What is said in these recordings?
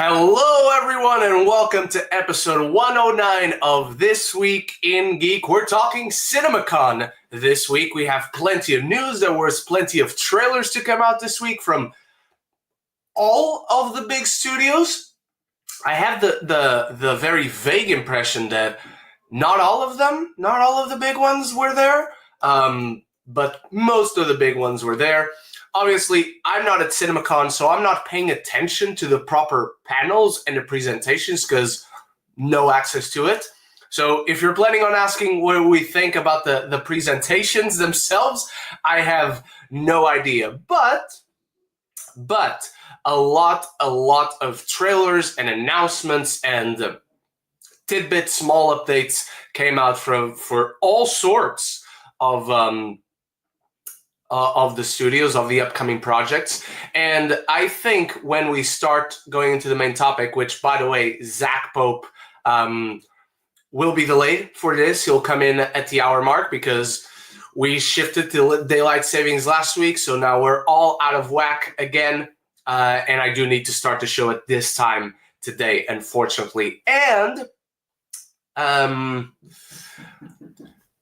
Hello, everyone, and welcome to episode 109 of This Week in Geek. We're talking CinemaCon this week. We have plenty of news. There was plenty of trailers to come out this week from all of the big studios. I have the very vague impression that not all of the big ones were there, but most of the big ones were there. Obviously, I'm not at CinemaCon, so I'm not paying attention to the proper panels and the presentations because no access to it. So if you're planning on asking what we think about the presentations themselves, I have no idea. But a lot of trailers and announcements and tidbits, small updates came out for all sorts of the studios, of the upcoming projects. And I think when we start going into the main topic, which, by the way, Zach Pope will be delayed for this. He'll come in at the hour mark because we shifted to daylight savings last week. So now we're all out of whack again. And I do need to start the show at this time today, unfortunately. And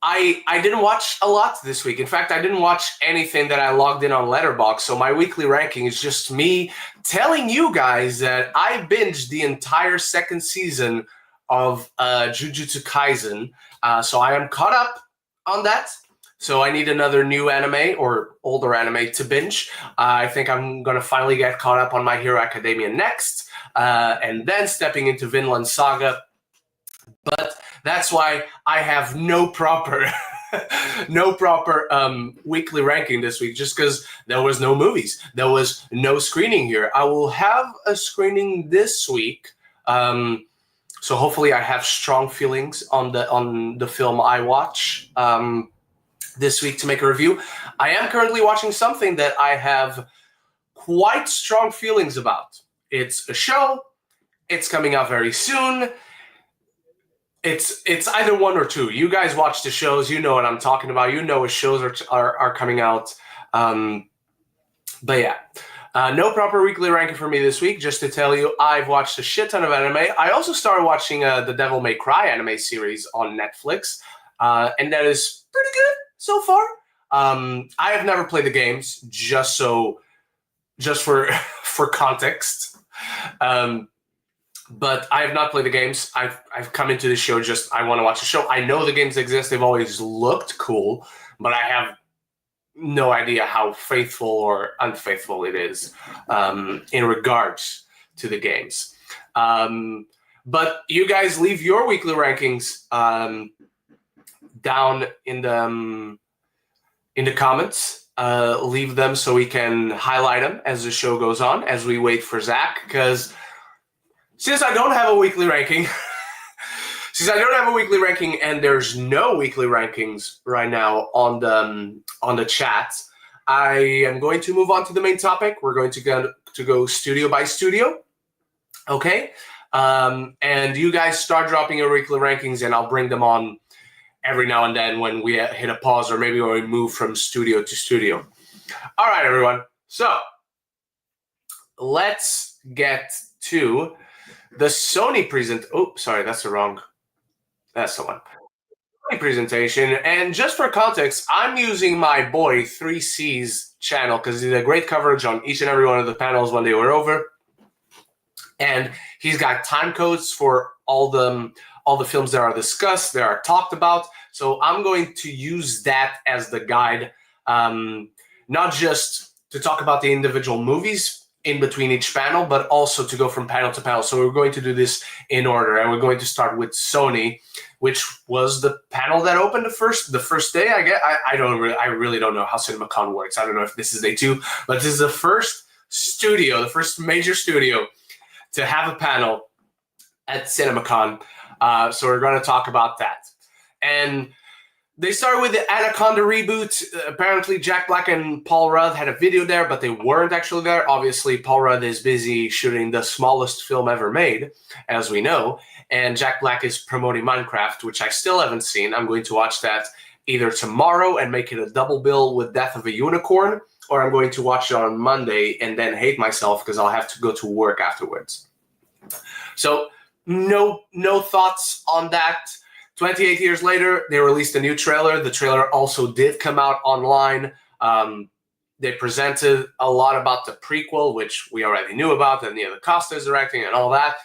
I didn't watch a lot this week. In fact, I didn't watch anything that I logged in on Letterboxd. So my weekly ranking is just me telling you guys that I binged the entire second season of Jujutsu Kaisen. So I am caught up on that. So I need another new anime or older anime to binge. I think I'm going to finally get caught up on My Hero Academia next. And then stepping into Vinland Saga. But that's why I have no proper weekly ranking this week, just because there was no movies. There was no screening here. I will have a screening this week. So hopefully I have strong feelings on the film I watch this week to make a review. I am currently watching something that I have quite strong feelings about. It's a show. It's coming out very soon. It's either one or two. You guys watch the shows. You know what I'm talking about. You know what shows are coming out. But yeah, no proper weekly ranking for me this week. Just to tell you, I've watched a shit ton of anime. I also started watching the Devil May Cry anime series on Netflix. And that is pretty good so far. I have never played the games, just for context. But I have not played the games. I've come into the show just I want to watch the show. I know the games exist. They've always looked cool, but I have no idea how faithful or unfaithful it is in regards to the games. But you guys leave your weekly rankings down in the comments. Leave them so we can highlight them as the show goes on, as we wait for Zach, because since I don't have a weekly ranking, and there's no weekly rankings right now on the chat, I am going to move on to the main topic. We're going to go studio by studio, okay? And you guys start dropping your weekly rankings, and I'll bring them on every now and then when we hit a pause, or maybe when we move from studio to studio. All right, everyone. So let's get to the Sony that's the one. Sony presentation. And just for context, I'm using my boy 3C's channel because he did a great coverage on each and every one of the panels when they were over. And he's got time codes for all the films that are discussed, that are talked about. So I'm going to use that as the guide, not just to talk about the individual movies in between each panel, but also to go from panel to panel. So we're going to do this in order, and we're going to start with Sony, which was the panel that opened the first day. I really don't know how CinemaCon works. I don't know if this is day 2, but this is the first major studio to have a panel at CinemaCon. So we're going to talk about that. And they started with the Anaconda reboot. Apparently, Jack Black and Paul Rudd had a video there, but they weren't actually there. Obviously, Paul Rudd is busy shooting the smallest film ever made, as we know. And Jack Black is promoting Minecraft, which I still haven't seen. I'm going to watch that either tomorrow and make it a double bill with Death of a Unicorn, or I'm going to watch it on Monday and then hate myself because I'll have to go to work afterwards. So no thoughts on that. 28 years later, they released a new trailer. The trailer also did come out online. They presented a lot about the prequel, which we already knew about, and Nia DaCosta is directing and all that.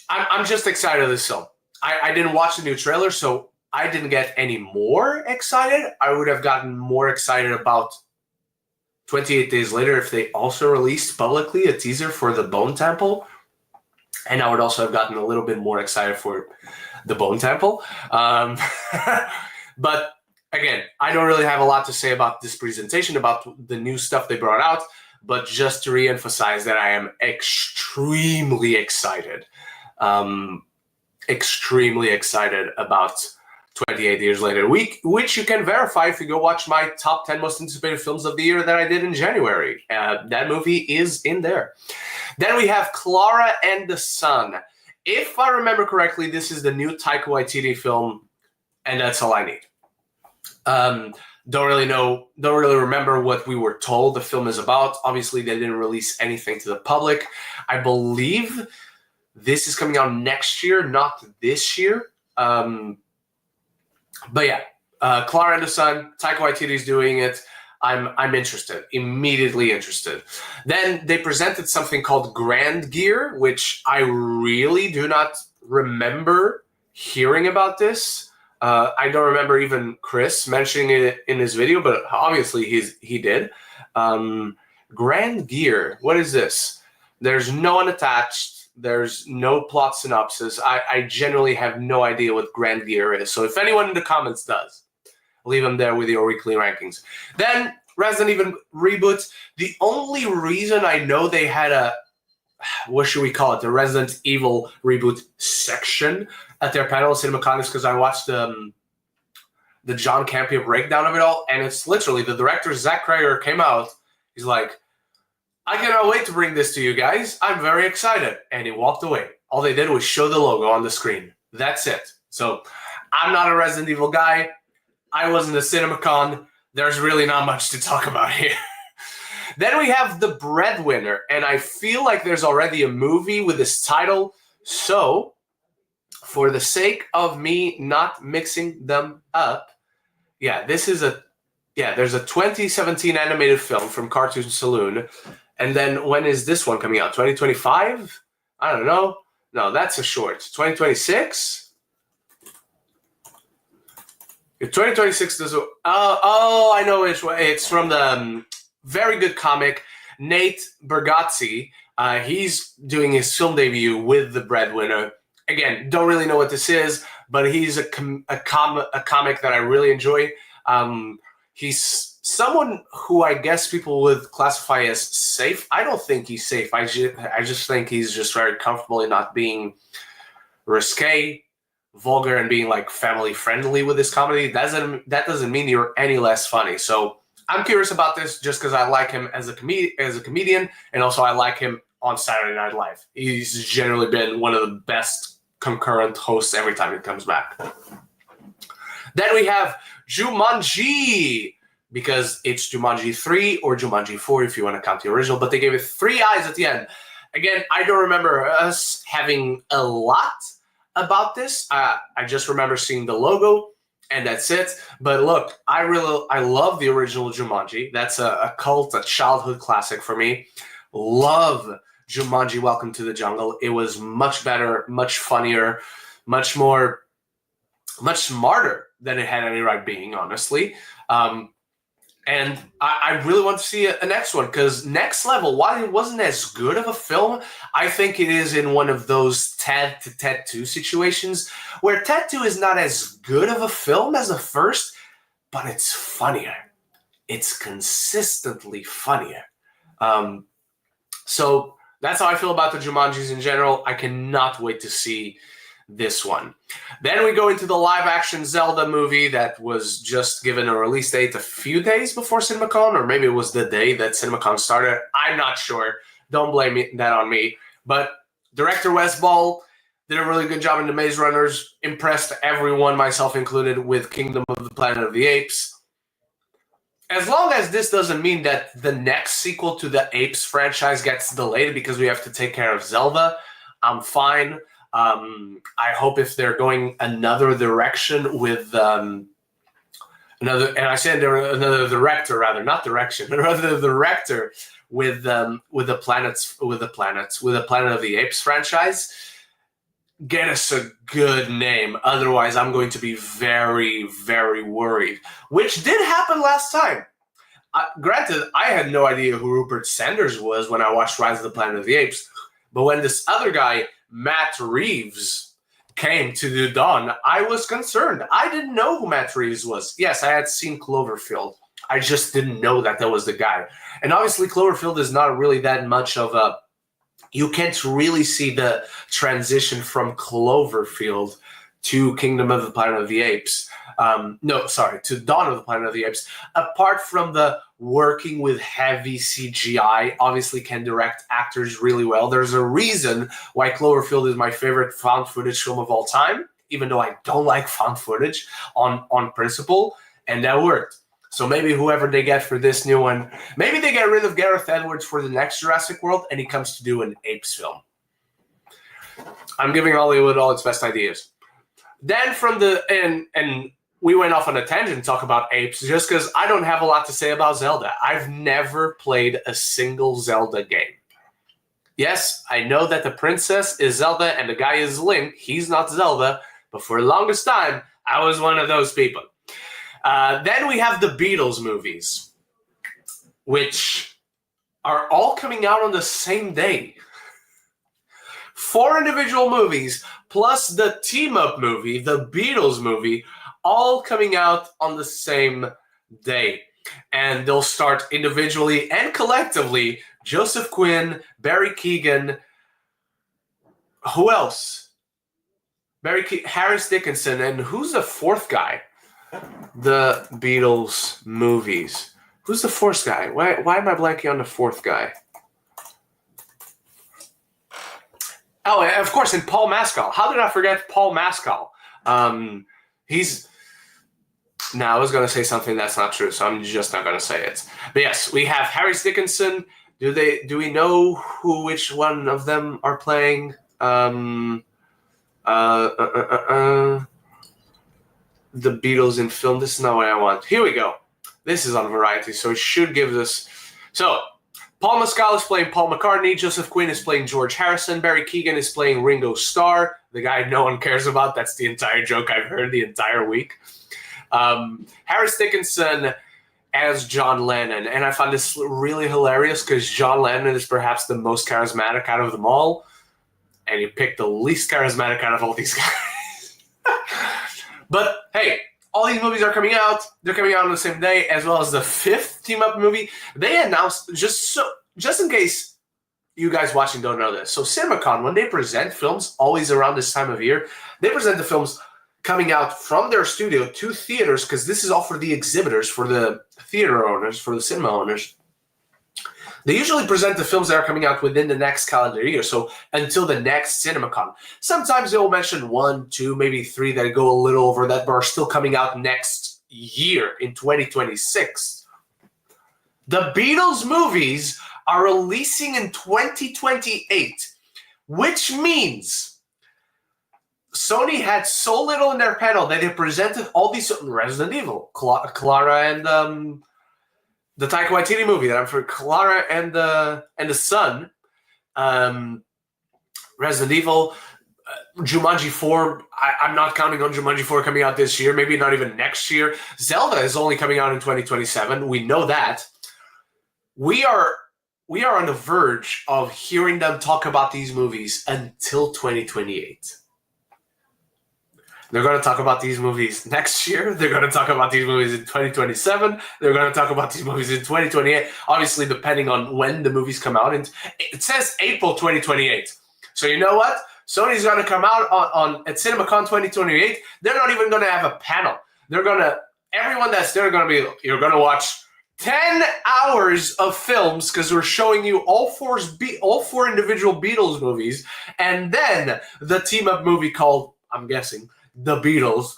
I'm just excited of this film. I didn't watch the new trailer, so I didn't get any more excited. I would have gotten more excited about 28 days later if they also released publicly a teaser for the Bone Temple. And I would also have gotten a little bit more excited for the Bone Temple. But again, I don't really have a lot to say about this presentation, about the new stuff they brought out, but just to reemphasize that I am extremely excited. Extremely excited about 28 Years Later, which you can verify if you go watch my top 10 most anticipated films of the year that I did in January. That movie is in there. Then we have Clara and the Sun. If I remember correctly, this is the new Taika Waititi film, and that's all I need. Don't really remember what we were told the film is about. Obviously, they didn't release anything to the public. I believe this is coming out next year, not this year. But yeah, Clara and the Sun, Taika Waititi is doing it. I'm interested, immediately interested. Then they presented something called Grand Gear, which I really do not remember hearing about this. I don't remember even Chris mentioning it in his video, but obviously he did. Grand Gear, what is this? There's no one attached. There's no plot synopsis. I generally have no idea what Grand Gear is. So if anyone in the comments does, leave them there with your weekly rankings. Then Resident Evil reboot. The only reason I know they had a, what should we call it, the Resident Evil reboot section at their panel at CinemaCon is because I watched the John Campea breakdown of it all, and it's literally the director, Zach Krager, came out. He's like, I cannot wait to bring this to you guys. I'm very excited. And he walked away. All they did was show the logo on the screen. That's it. So I'm not a Resident Evil guy. I wasn't a CinemaCon. There's really not much to talk about here. Then we have The Breadwinner, and I feel like there's already a movie with this title. So, for the sake of me not mixing them up, there's a 2017 animated film from Cartoon Saloon. And then when is this one coming out? 2025? I don't know. No, that's a short. 2026? If 2026 does. I know which one. It's from the very good comic Nate Bargatze. He's doing his film debut with The Breadwinner. Again, don't really know what this is, but he's a comic that I really enjoy. He's someone who I guess people would classify as safe. I don't think he's safe. I just think he's just very comfortable in not being risque, vulgar, and being like family friendly with this comedy. That doesn't mean you're any less funny. So I'm curious about this just because I like him as a comedian, and also I like him on Saturday Night Live. He's generally been one of the best concurrent hosts every time he comes back. Then we have Jumanji, because it's Jumanji 3 or Jumanji 4 if you want to count the original, but they gave it 3 eyes at the end. Again, I don't remember us having a lot about this. I just remember seeing the logo, and that's it. But look, I love the original Jumanji. That's a childhood classic for me. Love Jumanji Welcome to the Jungle. It was much better, much funnier, much smarter than it had any right being, honestly. And I really want to see a next one, because Next Level, while it wasn't as good of a film, I think it is in one of those Ted to Ted 2 situations where Ted 2 is not as good of a film as the first, but it's funnier. It's consistently funnier. So that's how I feel about the Jumanjis in general. I cannot wait to see this one. Then we go into the live-action Zelda movie that was just given a release date a few days before CinemaCon, or maybe it was the day that CinemaCon started. I'm not sure. Don't blame that on me. But director Wes Ball did a really good job in The Maze Runners, impressed everyone, myself included, with Kingdom of the Planet of the Apes. As long as this doesn't mean that the next sequel to the Apes franchise gets delayed because we have to take care of Zelda, I'm fine. I hope if they're going another direction with another director rather, not direction, another director with the Planet of the Apes franchise, get us a good name. Otherwise, I'm going to be very, very worried. Which did happen last time. Granted, I had no idea who Rupert Sanders was when I watched Rise of the Planet of the Apes. But when this other guy, Matt Reeves, came to do Dawn, I was concerned. I didn't know who Matt Reeves was. Yes, I had seen Cloverfield. I just didn't know that was the guy. And obviously, Cloverfield is not really that much of a... You can't really see the transition from Cloverfield to Kingdom of the Planet of the Apes. To Dawn of the Planet of the Apes. Apart from the working with heavy CGI, obviously can direct actors really well. There's a reason why Cloverfield is my favorite found footage film of all time, even though I don't like found footage on principle, and that worked. So maybe whoever they get for this new one, maybe they get rid of Gareth Edwards for the next Jurassic World and he comes to do an Apes film. I'm giving Hollywood all its best ideas. Then from and we went off on a tangent to talk about apes just because I don't have a lot to say about Zelda. I've never played a single Zelda game. Yes, I know that the princess is Zelda and the guy is Link. He's not Zelda, but for the longest time, I was one of those people. Then we have the Beatles movies, which are all coming out on the same day. 4 individual movies, plus the team-up movie, the Beatles movie, all coming out on the same day. And they'll start individually and collectively. Joseph Quinn, Barry Keoghan, who else? Harris Dickinson, and who's the fourth guy? The Beatles movies. Who's the fourth guy? Why am I blanking on the fourth guy? Oh, of course, and Paul Mescal. How did I forget Paul Mescal? He's... No, I was going to say something that's not true, so I'm just not going to say it. But yes, we have Harris Dickinson. Do we know which one of them are playing? The Beatles in film. This is not what I want. Here we go. This is on Variety, so it should give us... So, Paul Mescal is playing Paul McCartney. Joseph Quinn is playing George Harrison. Barry Keoghan is playing Ringo Starr, the guy no one cares about. That's the entire joke I've heard the entire week. Harris Dickinson as John Lennon. And I find this really hilarious because John Lennon is perhaps the most charismatic out of them all. And he picked the least charismatic out of all these guys. But hey, all these movies are coming out. They're coming out on the same day, as well as the 5th team-up movie. They announced, just in case you guys watching don't know this. So CinemaCon, when they present films, always around this time of year, they present the films coming out from their studio to theaters, because this is all for the exhibitors, for the theater owners, for the cinema owners. They usually present the films that are coming out within the next calendar year, so until the next CinemaCon. Sometimes they will mention 1, 2, maybe 3 that go a little over that, but are still coming out next year in 2026. The Beatles movies are releasing in 2028, which means Sony had so little in their panel that they presented all these Resident Evil, Clara and the Taika Waititi movie that I'm for Clara and the Sun, Resident Evil, Jumanji 4. I'm not counting on Jumanji 4 coming out this year, maybe not even next year. Zelda is only coming out in 2027. We know that. We are on the verge of hearing them talk about these movies until 2028. They're going to talk about these movies next year. They're going to talk about these movies in 2027. They're going to talk about these movies in 2028. Obviously, depending on when the movies come out. And it says April 2028. So you know what? Sony's going to come out at CinemaCon 2028. They're not even going to have a panel. Everyone that's there you're going to watch 10 hours of films because we're showing you all four individual Beatles movies. And then the team-up movie called, I'm guessing, The Beatles,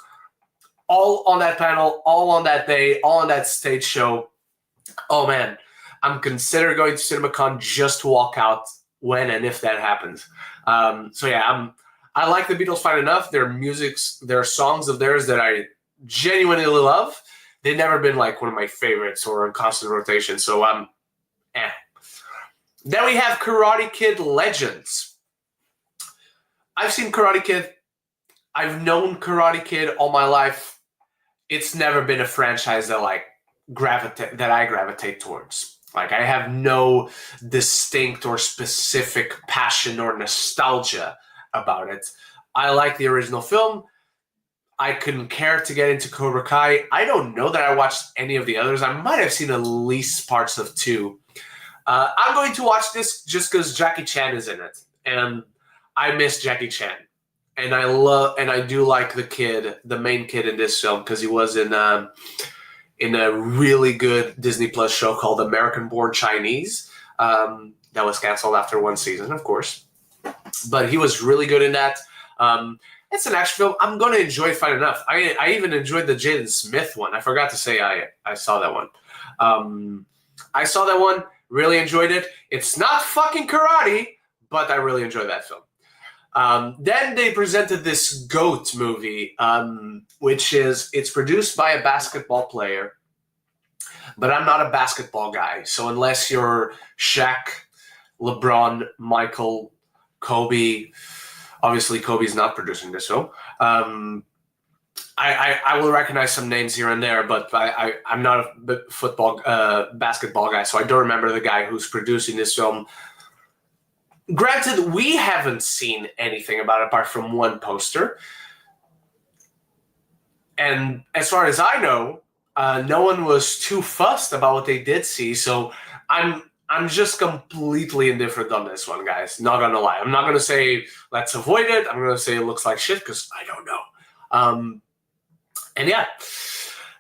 all on that panel, all on that day, all on that stage show. Oh man, I'm considering going to CinemaCon just to walk out when and if that happens. So yeah, I like the Beatles fine enough. There are songs of theirs that I genuinely love. They've never been like one of my favorites or in constant rotation. So eh. Then we have Karate Kid Legends. I've seen Karate Kid. I've known Karate Kid all my life. It's never been a franchise that I gravitate towards. Like, I have no distinct or specific passion or nostalgia about it. I like the original film. I couldn't care to get into Cobra Kai. I don't know that I watched any of the others. I might have seen at least parts of 2. I'm going to watch this just because Jackie Chan is in it, and I miss Jackie Chan, and I do like the main kid in this film, because he was in a really good Disney Plus show called American Born Chinese. That was canceled after 1 season, of course, but he was really good in that. It's an action film. I'm going to enjoy it fine enough. I even enjoyed the Jaden Smith one. I forgot to say I saw that one. I saw that one. Really enjoyed it. It's not fucking karate, but I really enjoyed that film. Then they presented this GOAT movie, it's produced by a basketball player, but I'm not a basketball guy. So unless you're Shaq, LeBron, Michael, Kobe, obviously Kobe's not producing this film. I will recognize some names here and there, but I'm not a basketball guy, so I don't remember the guy who's producing this film. Granted, we haven't seen anything about it apart from one poster. And as far as I know, no one was too fussed about what they did see, so I'm just completely indifferent on this one, guys. Not gonna lie. I'm not gonna say let's avoid it. I'm gonna say it looks like shit, because I don't know. And yeah,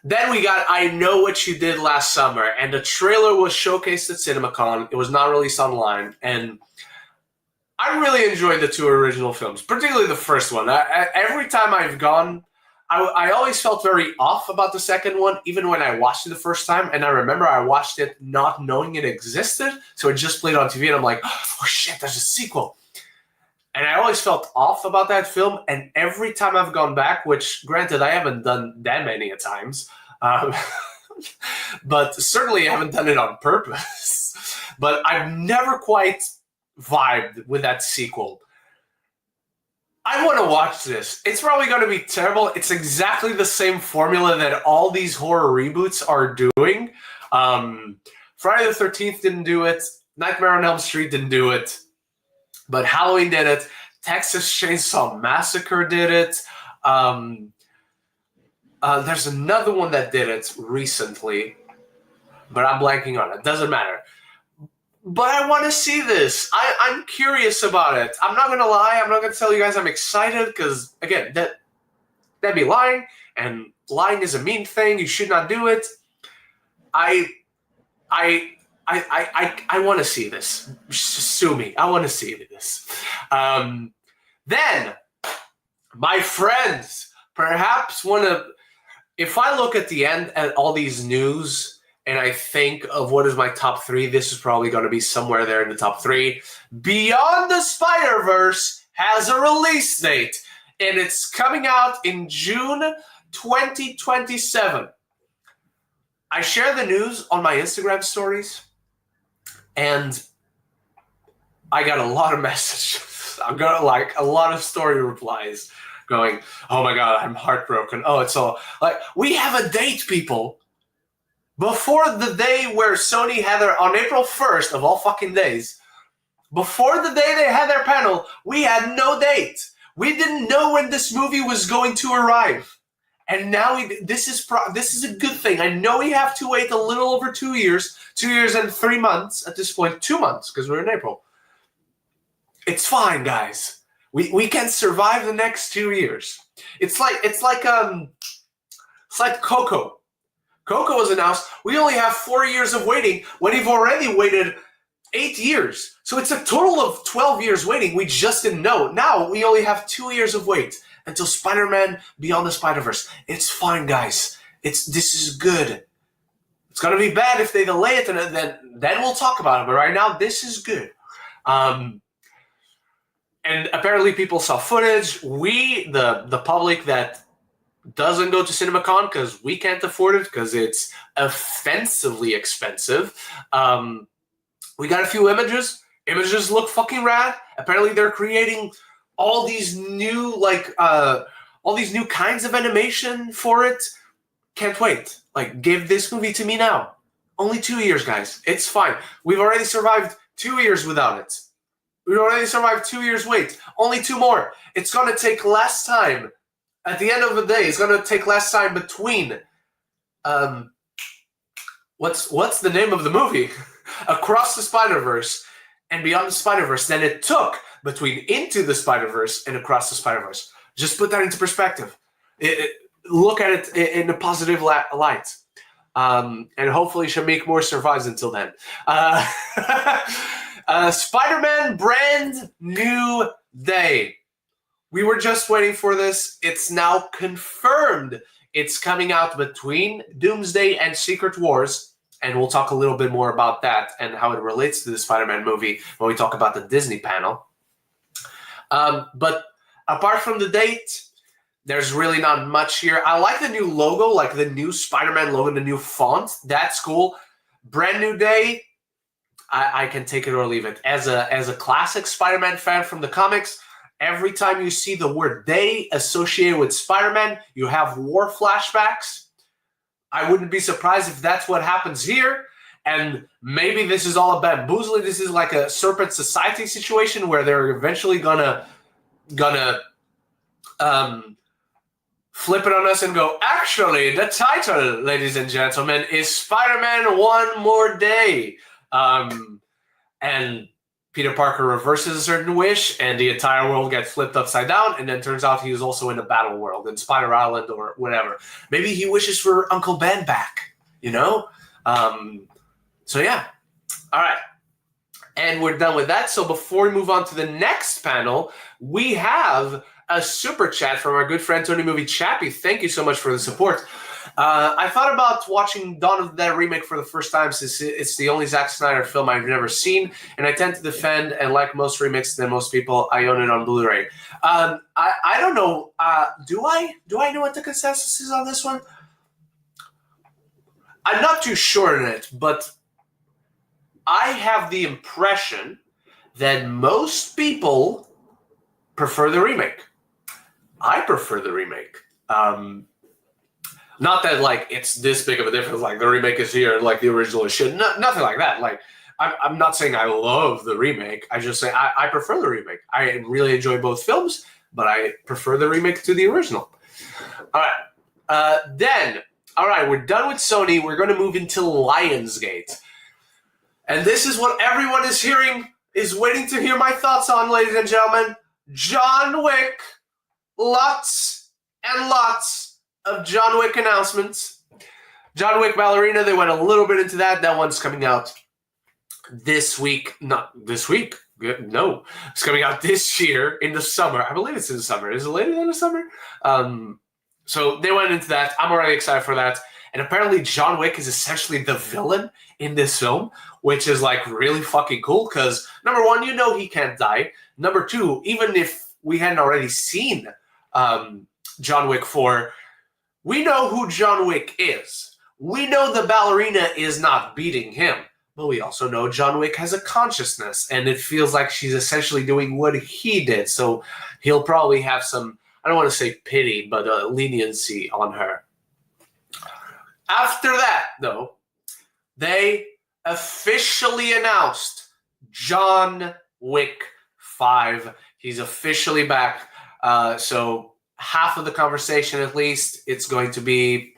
then we got I Know What You Did Last Summer, and the trailer was showcased at CinemaCon. It was not released online, and I really enjoyed the 2 original films, particularly the first one. Every time I've gone, I always felt very off about the second one, even when I watched it the first time. And I remember I watched it not knowing it existed, so it just played on TV, and I'm like, oh shit, there's a sequel. And I always felt off about that film, and every time I've gone back, which, granted, I haven't done that many a times, but certainly I haven't done it on purpose, but I've never quite vibed with that sequel. I want to watch this. It's probably going to be terrible. It's exactly the same formula that all these horror reboots are doing. Friday the 13th didn't do it. Nightmare on Elm Street didn't do it. But Halloween did it. Texas Chainsaw Massacre did it. There's another one that did it recently, but I'm blanking on it. Doesn't matter. But I want to see this. I'm curious about it. I'm not going to lie. I'm not going to tell you guys I'm excited, because, again, that'd be lying, and lying is a mean thing. You should not do it. I want to see this. Sue me. I want to see this. Then, my friends, perhaps if I look at the end at all these news and I think of what is my top 3, this is probably going to be somewhere there in the top 3. Beyond the Spider-Verse has a release date, and it's coming out in June 2027. I share the news on my Instagram stories, and I got a lot of messages. I got a lot of story replies going, oh my God, I'm heartbroken. Oh, it's all like, we have a date, people. Before the day where Sony had on April 1st of all fucking days, before the day they had their panel, we had no date. We didn't know when this movie was going to arrive. And now this is a good thing. I know we have to wait a little over 2 years, 2 years and 3 months at this point, 2 months, because we're in April. It's fine, guys. We can survive the next 2 years. It's like Coco. Coco was announced. We only have 4 years of waiting when we've already waited 8 years. So it's a total of 12 years waiting. We just didn't know. Now we only have 2 years of wait until Spider-Man Beyond the Spider-Verse. It's fine, guys. This is good. It's gonna be bad if they delay it, and then we'll talk about it. But right now, this is good. And apparently people saw footage. We, the public that doesn't go to CinemaCon because we can't afford it because it's offensively expensive. We got a few images. Images look fucking rad. Apparently they're creating all these new kinds of animation for it. Can't wait. Like, give this movie to me now. Only 2 years, guys. It's fine. We've already survived 2 years without it. We've already survived 2 years wait. Only 2 more. It's going to take less time. At the end of the day, it's going to take less time between... what's the name of the movie? Across the Spider-Verse and Beyond the Spider-Verse than it took between Into the Spider-Verse and Across the Spider-Verse. Just put that into perspective. Look at it in a positive light. And hopefully Shamik Moore survives until then. Spider-Man Brand New Day. We were just waiting for this. It's now confirmed. It's coming out between Doomsday and Secret Wars. And we'll talk a little bit more about that and how it relates to the Spider-Man movie when we talk about the Disney panel. But apart from the date, there's really not much here. I like the new logo, like the new Spider-Man logo, the new font. That's cool. Brand New Day, I can take it or leave it. As a classic Spider-Man fan from the comics, every time you see the word day associated with Spider-Man, you have war flashbacks. I wouldn't be surprised if that's what happens here. And maybe this is all a bamboozling. This is like a Serpent Society situation where they're eventually gonna flip it on us and go, actually, the title, ladies and gentlemen, is Spider-Man One More Day. And Peter Parker reverses a certain wish, and the entire world gets flipped upside down, and then turns out he was also in a battle world, in Spider Island or whatever. Maybe he wishes for Uncle Ben back, you know? So yeah. All right. And we're done with that. So before we move on to the next panel, we have a super chat from our good friend Tony Movie Chappie. Thank you so much for the support. I thought about watching Dawn of the Dead remake for the first time since it's the only Zack Snyder film I've never seen, and I tend to defend and like most remakes than most people. I own it on Blu-ray. I don't know. Do I know what the consensus is on this one? I'm not too sure in it, but I have the impression that most people prefer the remake. I prefer the remake. Not that like it's this big of a difference. Like the remake is here and like the original is shit. Nothing like that. Like I'm not saying I love the remake. I just say I prefer the remake. I really enjoy both films, but I prefer the remake to the original. All right. Then, all right, we're done with Sony. We're going to move into Lionsgate. And this is what everyone is waiting to hear my thoughts on, ladies and gentlemen. John Wick. Lots and lots of John Wick announcements. John Wick Ballerina, they went a little bit into that. That one's coming out this week. Not this week. No. It's coming out this year in the summer. I believe it's in the summer. Is it later than the summer? So they went into that. I'm already excited for that. And apparently John Wick is essentially the villain in this film, which is like really fucking cool because number one, you know he can't die. Number two, even if we hadn't already seen John Wick 4, we know who John Wick is. We know the ballerina is not beating him, but we also know John Wick has a consciousness, and it feels like she's essentially doing what he did. So he'll probably have some, I don't want to say pity, but leniency on her. After that, though, they officially announced John Wick 5. He's officially back. So half of the conversation, at least, it's going to be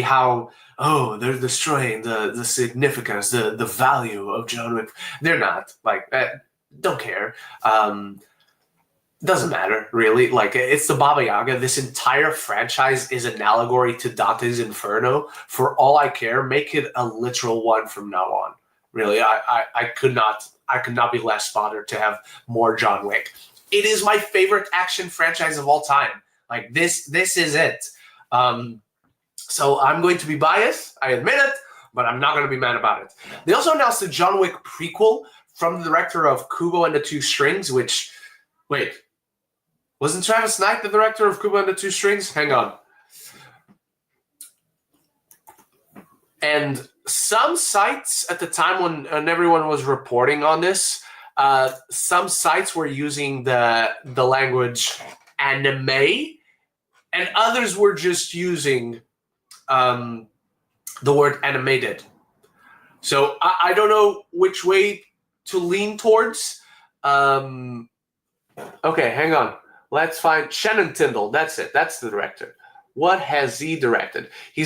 how, oh, they're destroying the significance, the value of John Wick. They're not. Like, don't care. Doesn't matter, really. Like, it's the Baba Yaga. This entire franchise is an allegory to Dante's Inferno. For all I care, make it a literal one from now on. Really, I could not be less bothered to have more John Wick. It is my favorite action franchise of all time. Like, this is it. So I'm going to be biased, I admit it, but I'm not going to be mad about it. They also announced a John Wick prequel from the director of Kubo and the Two Strings, which, wait, wasn't Travis Knight the director of Kubo and the Two Strings? Hang on. And some sites at the time when everyone was reporting on this, some sites were using the language anime, and others were just using the word animated. So I don't know which way to lean towards. Okay, hang on. Let's find Shannon Tyndall. That's it. That's the director. What has he directed? He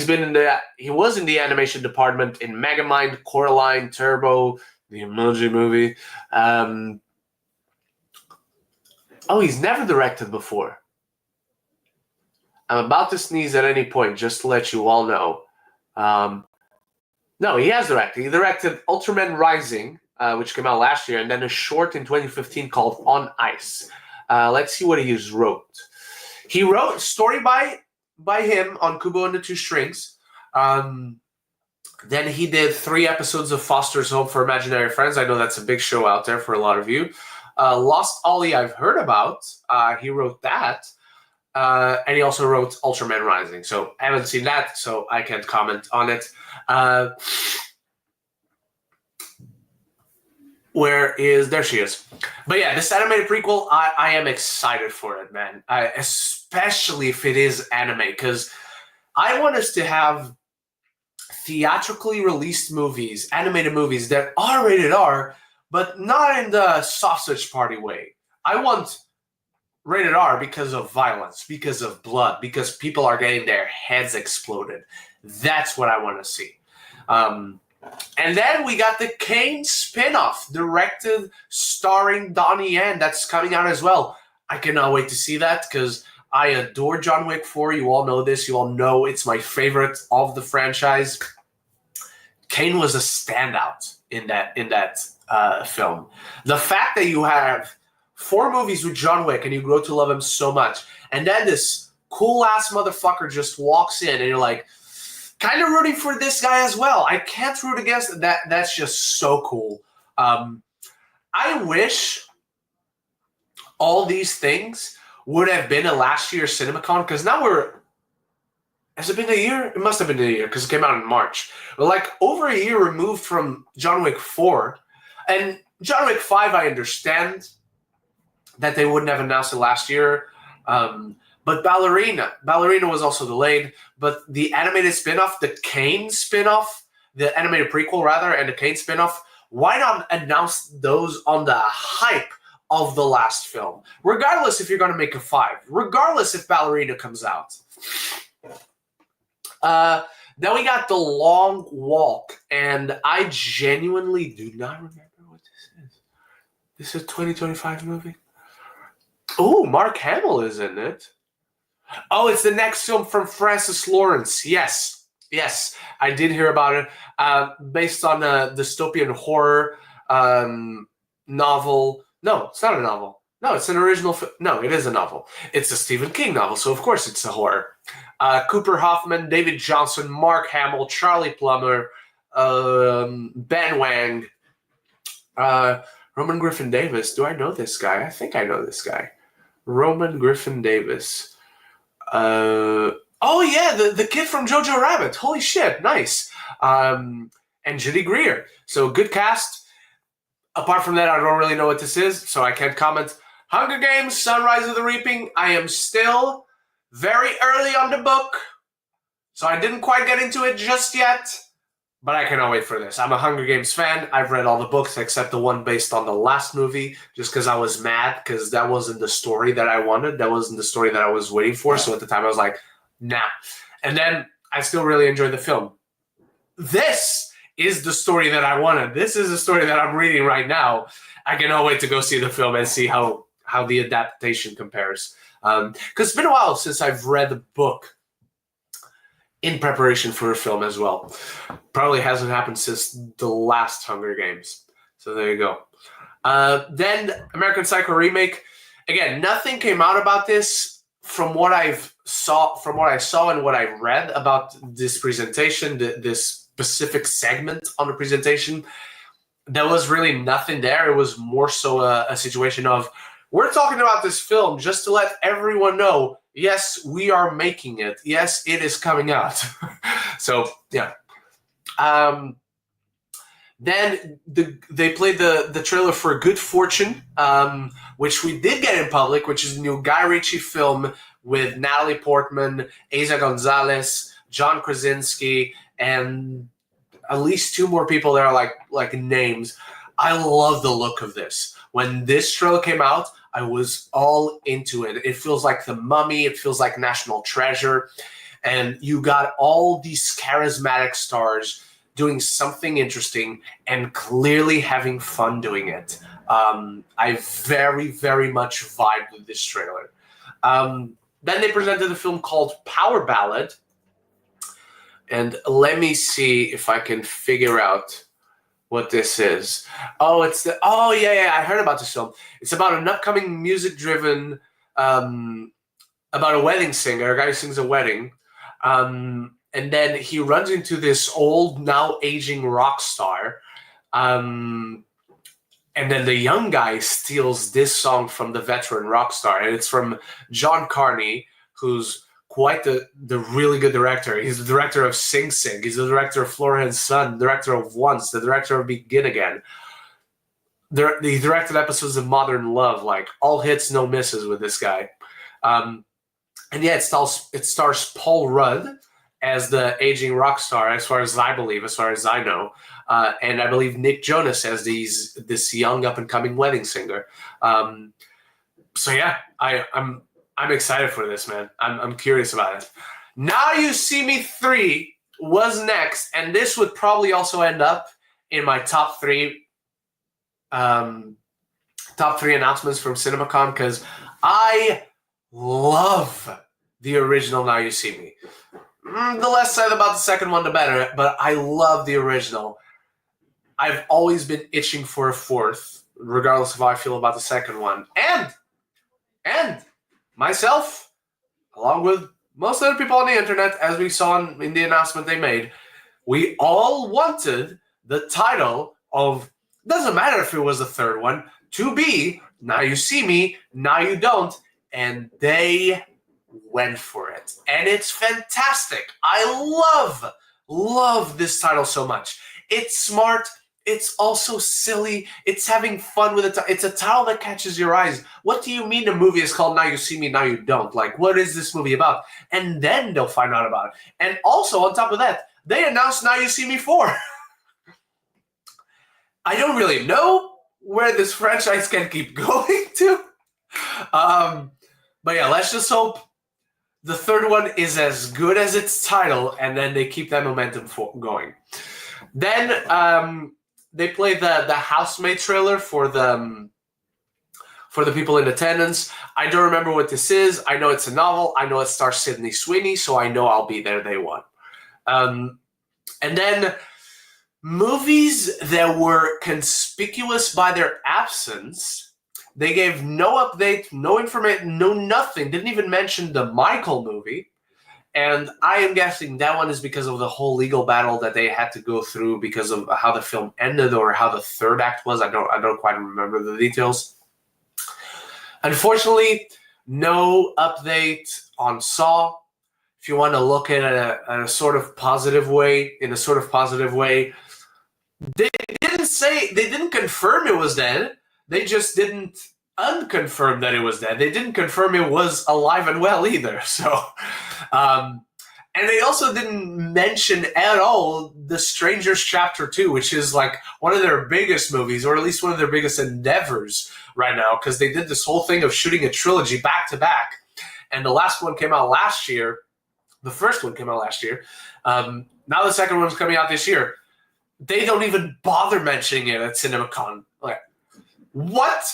was in the animation department in Megamind, Coraline, Turbo, the Emoji Movie. He's never directed before. I'm about to sneeze at any point, just to let you all know. No, he has directed. He directed Ultraman Rising, which came out last year, and then a short in 2015 called On Ice. Let's see what he wrote. He wrote story by him on Kubo and the Two Strings. Then he did 3 episodes of Foster's Home for Imaginary Friends. I know that's a big show out there for a lot of you. Lost Ollie, I've heard about. He wrote that. And he also wrote Ultraman Rising. So I haven't seen that, so I can't comment on it. There she is. But yeah, this animated prequel, I am excited for it, man. Especially if it is anime, because I want us to have theatrically released movies, animated movies that are rated R, but not in the sausage party way. I want rated R because of violence, because of blood, because people are getting their heads exploded. That's what I want to see. And then we got the Kane spinoff, directed, starring Donnie Yen. That's coming out as well. I cannot wait to see that because I adore John Wick 4. You all know this. You all know it's my favorite of the franchise. Kane was a standout in that film. The fact that you have 4 movies with John Wick and you grow to love him so much, and then this cool-ass motherfucker just walks in and you're like, kind of rooting for this guy as well. I can't root against that. That's just so cool. I wish all these things would have been at last year's CinemaCon, because now has it been a year? It must have been a year because it came out in March. We're like over a year removed from John Wick 4. And John Wick 5, I understand that they wouldn't have announced it last year. But Ballerina was also delayed. But the animated spinoff, the Kane spinoff, the animated prequel rather, and the Kane spinoff, why not announce those on the hype of the last film? Regardless if you're going to make a 5. Regardless if Ballerina comes out. Then we got The Long Walk. And I genuinely do not remember what this is. This is a 2025 movie? Oh, Mark Hamill is in it. Oh, it's the next film from Francis Lawrence. Yes, I did hear about it. Based on a dystopian horror novel. No, it's not a novel. No, it's an original. No, it is a novel. It's a Stephen King novel, so of course it's a horror. Cooper Hoffman, David Johnson, Mark Hamill, Charlie Plummer, Ben Wang, Roman Griffin Davis. Do I know this guy? I think I know this guy. Roman Griffin Davis. Oh yeah, the kid from Jojo Rabbit. Holy shit, nice. And Judy Greer. So good cast. Apart from that, I don't really know what this is, so I can't comment. Hunger Games, Sunrise of the Reaping. I am still very early on the book, so I didn't quite get into it just yet. But I cannot wait for this. I'm a Hunger Games fan. I've read all the books except the one based on the last movie, just because I was mad because that wasn't the story that I wanted. That wasn't the story that I was waiting for. So at the time I was like, nah. And then I still really enjoyed the film. This is the story that I wanted. This is the story that I'm reading right now. I cannot wait to go see the film and see how the adaptation compares. Because it's been a while since I've read the book in preparation for a film as well. Probably hasn't happened since the last Hunger Games. So there you go. Then American Psycho remake. Again, nothing came out about this from what I saw and what I read about this presentation, this specific segment on the presentation. There was really nothing there. It was more so a situation of, we're talking about this film just to let everyone know, yes, we are making it. Yes, it is coming out. So, yeah. Then they played the trailer for Good Fortune, which we did get in public, which is a new Guy Ritchie film with Natalie Portman, Eiza Gonzalez, John Krasinski, and at least 2 more people that are like names. I love the look of this. When this trailer came out, I was all into it. It feels like The Mummy. It feels like National Treasure. And you got all these charismatic stars doing something interesting and clearly having fun doing it. I very, very much vibed with this trailer. Then they presented a film called Power Ballad. And let me see if I can figure out what this is. Oh, I heard about this film. It's about an upcoming music-driven, about a wedding singer, a guy who sings a wedding. And then he runs into this old, now aging rock star. And then the young guy steals this song from the veteran rock star. And it's from John Carney, who's quite the really good director. He's the director of Sing Sing. He's the director of Florian's Son, director of Once, the director of Begin Again. He directed episodes of Modern Love, like all hits, no misses with this guy. And yeah, it stars Paul Rudd as the aging rock star, as far as I believe, as far as I know. And I believe Nick Jonas as this young up-and-coming wedding singer. So yeah, I'm excited for this, man. I'm curious about it. Now You See Me 3 was next, and this would probably also end up in my top three announcements from CinemaCon, because I love the original Now You See Me. The less said about the second one, the better, but I love the original. I've always been itching for a fourth, regardless of how I feel about the second one. And myself, along with most other people on the internet, as we saw in the announcement they made, we all wanted the title of, doesn't matter if it was the third one, to be Now You See Me, Now You Don't, and they went for it. And it's fantastic. I love this title so much. It's smart. It's also silly. It's having fun with it. It's a title that catches your eyes. What do you mean the movie is called Now You See Me, Now You Don't? Like, what is this movie about? And then they'll find out about it. And also, on top of that, they announced Now You See Me 4. I don't really know where this franchise can keep going to. But yeah, let's just hope the third one is as good as its title, and then they keep that momentum going. Then they played the Housemaid trailer for the people in attendance. I don't remember what this is. I know it's a novel. I know it stars Sydney Sweeney, so I know I'll be there day one. And then movies that were conspicuous by their absence. They gave no update, no information, no nothing. Didn't even mention the Michael movie. And I am guessing that one is because of the whole legal battle that they had to go through because of how the film ended or how the third act was. I don't quite remember the details. Unfortunately, no update on Saw. If you want to look at it in a sort of positive way, they didn't confirm it was dead. They just didn't unconfirm that it was dead. They didn't confirm it was alive and well either. So, and they also didn't mention at all The Strangers Chapter 2, which is like one of their biggest movies, or at least one of their biggest endeavors right now, because they did this whole thing of shooting a trilogy back to back. And the last one came out last year. The first one came out last year. Now the second one's coming out this year. They don't even bother mentioning it at CinemaCon. Like, what?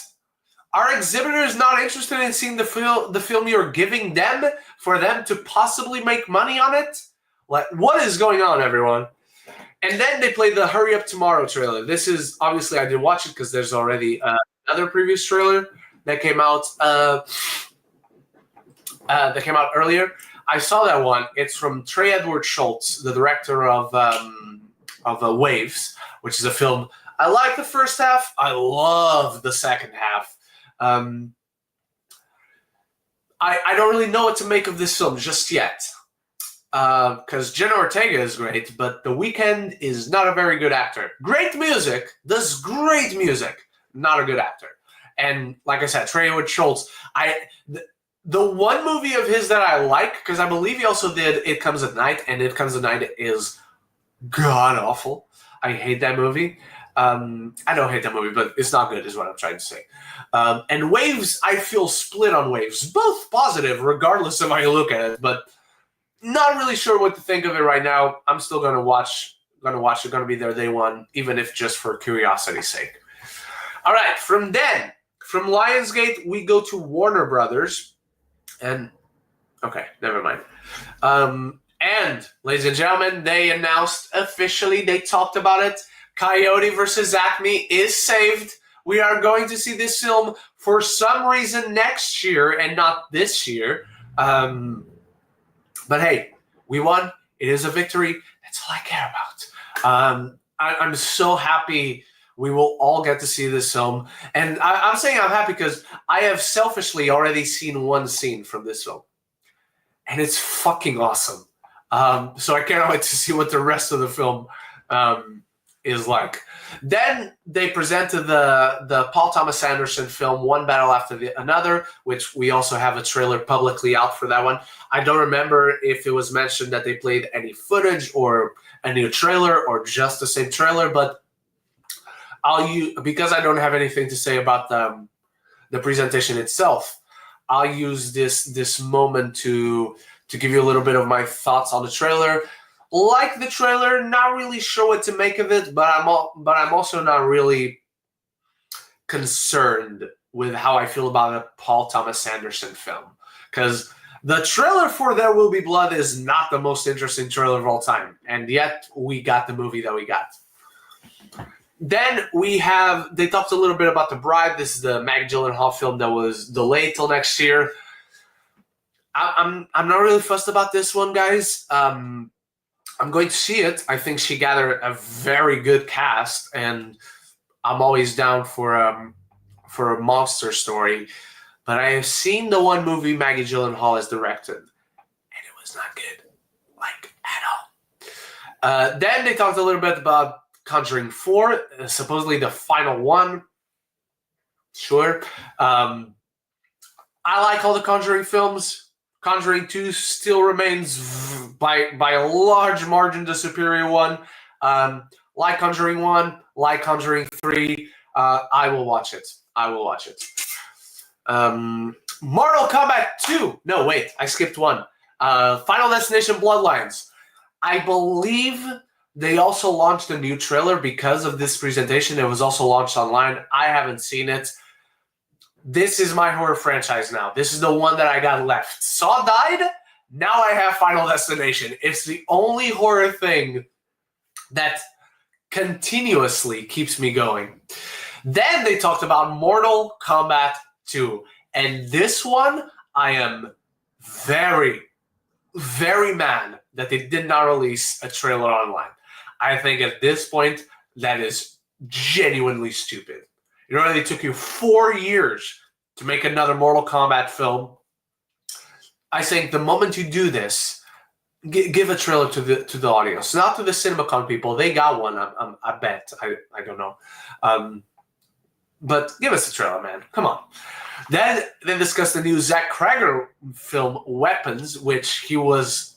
Are exhibitors not interested in seeing the film you're giving them for them to possibly make money on it? Like, what is going on, everyone? And then they played the Hurry Up Tomorrow trailer. This is, obviously, I didn't watch it because there's already another previous trailer that came out earlier. I saw that one. It's from Trey Edward Schultz, the director of Waves, which is a film. I like the first half. I love the second half. I don't really know what to make of this film just yet. Because Jenna Ortega is great, but The Weeknd is not a very good actor. Great music, does great music, not a good actor. And like I said, Trey Edward Schultz, the one movie of his that I like, because I believe he also did It Comes at Night, and It Comes at Night is god-awful. I hate that movie. I don't hate that movie, but it's not good is what I'm trying to say. And Waves, I feel split on Waves. Both positive, regardless of how you look at it, but not really sure what to think of it right now. I'm still going to watch it. Going to be there day one, even if just for curiosity's sake. All right, from Lionsgate, we go to Warner Brothers. And, okay, never mind. And, ladies and gentlemen, they announced officially, they talked about it, Coyote versus Acme is saved. We are going to see this film for some reason next year and not this year. But hey, we won. It is a victory. That's all I care about. I'm so happy we will all get to see this film. And I'm saying I'm happy because I have selfishly already seen one scene from this film. And it's fucking awesome. So I can't wait to see what the rest of the film is like. Then they presented the Paul Thomas Anderson film, One Battle After Another, which we also have a trailer publicly out for that one. I don't remember if it was mentioned that they played any footage or a new trailer or just the same trailer, but because I don't have anything to say about the presentation itself, I'll use this moment to give you a little bit of my thoughts on the trailer. Like the trailer, not really sure what to make of it, but I'm also not really concerned with how I feel about a Paul Thomas Anderson film, because the trailer for There Will Be Blood is not the most interesting trailer of all time, and yet we got the movie that we got. Then they talked a little bit about The Bride. This is the Maggie Gyllenhaal film that was delayed till next year. I'm not really fussed about this one, guys. I'm going to see it. I think she gathered a very good cast, and I'm always down for a monster story. But I have seen the one movie Maggie Gyllenhaal has directed, and it was not good, like at all. Then they talked a little bit about Conjuring 4, supposedly the final one. Sure. I like all the Conjuring films. Conjuring 2 still remains by a large margin the superior one. Like Conjuring 1, like Conjuring 3, I will watch it. Mortal Kombat 2. No, wait, I skipped one. Final Destination Bloodlines. I believe they also launched a new trailer because of this presentation. It was also launched online. I haven't seen it. This is my horror franchise now. This is the one that I got left. Saw died. Now I have Final Destination. It's the only horror thing that continuously keeps me going. Then they talked about Mortal Kombat 2. And this one, I am very, very mad that they did not release a trailer online. I think at this point, that is genuinely stupid. It already took you 4 years to make another Mortal Kombat film. I think the moment you do this, give a trailer to the audience, not to the CinemaCon people. They got one, I bet. I don't know. But give us a trailer, man. Come on. Then they discussed the new Zach Cregger film, Weapons, which he was...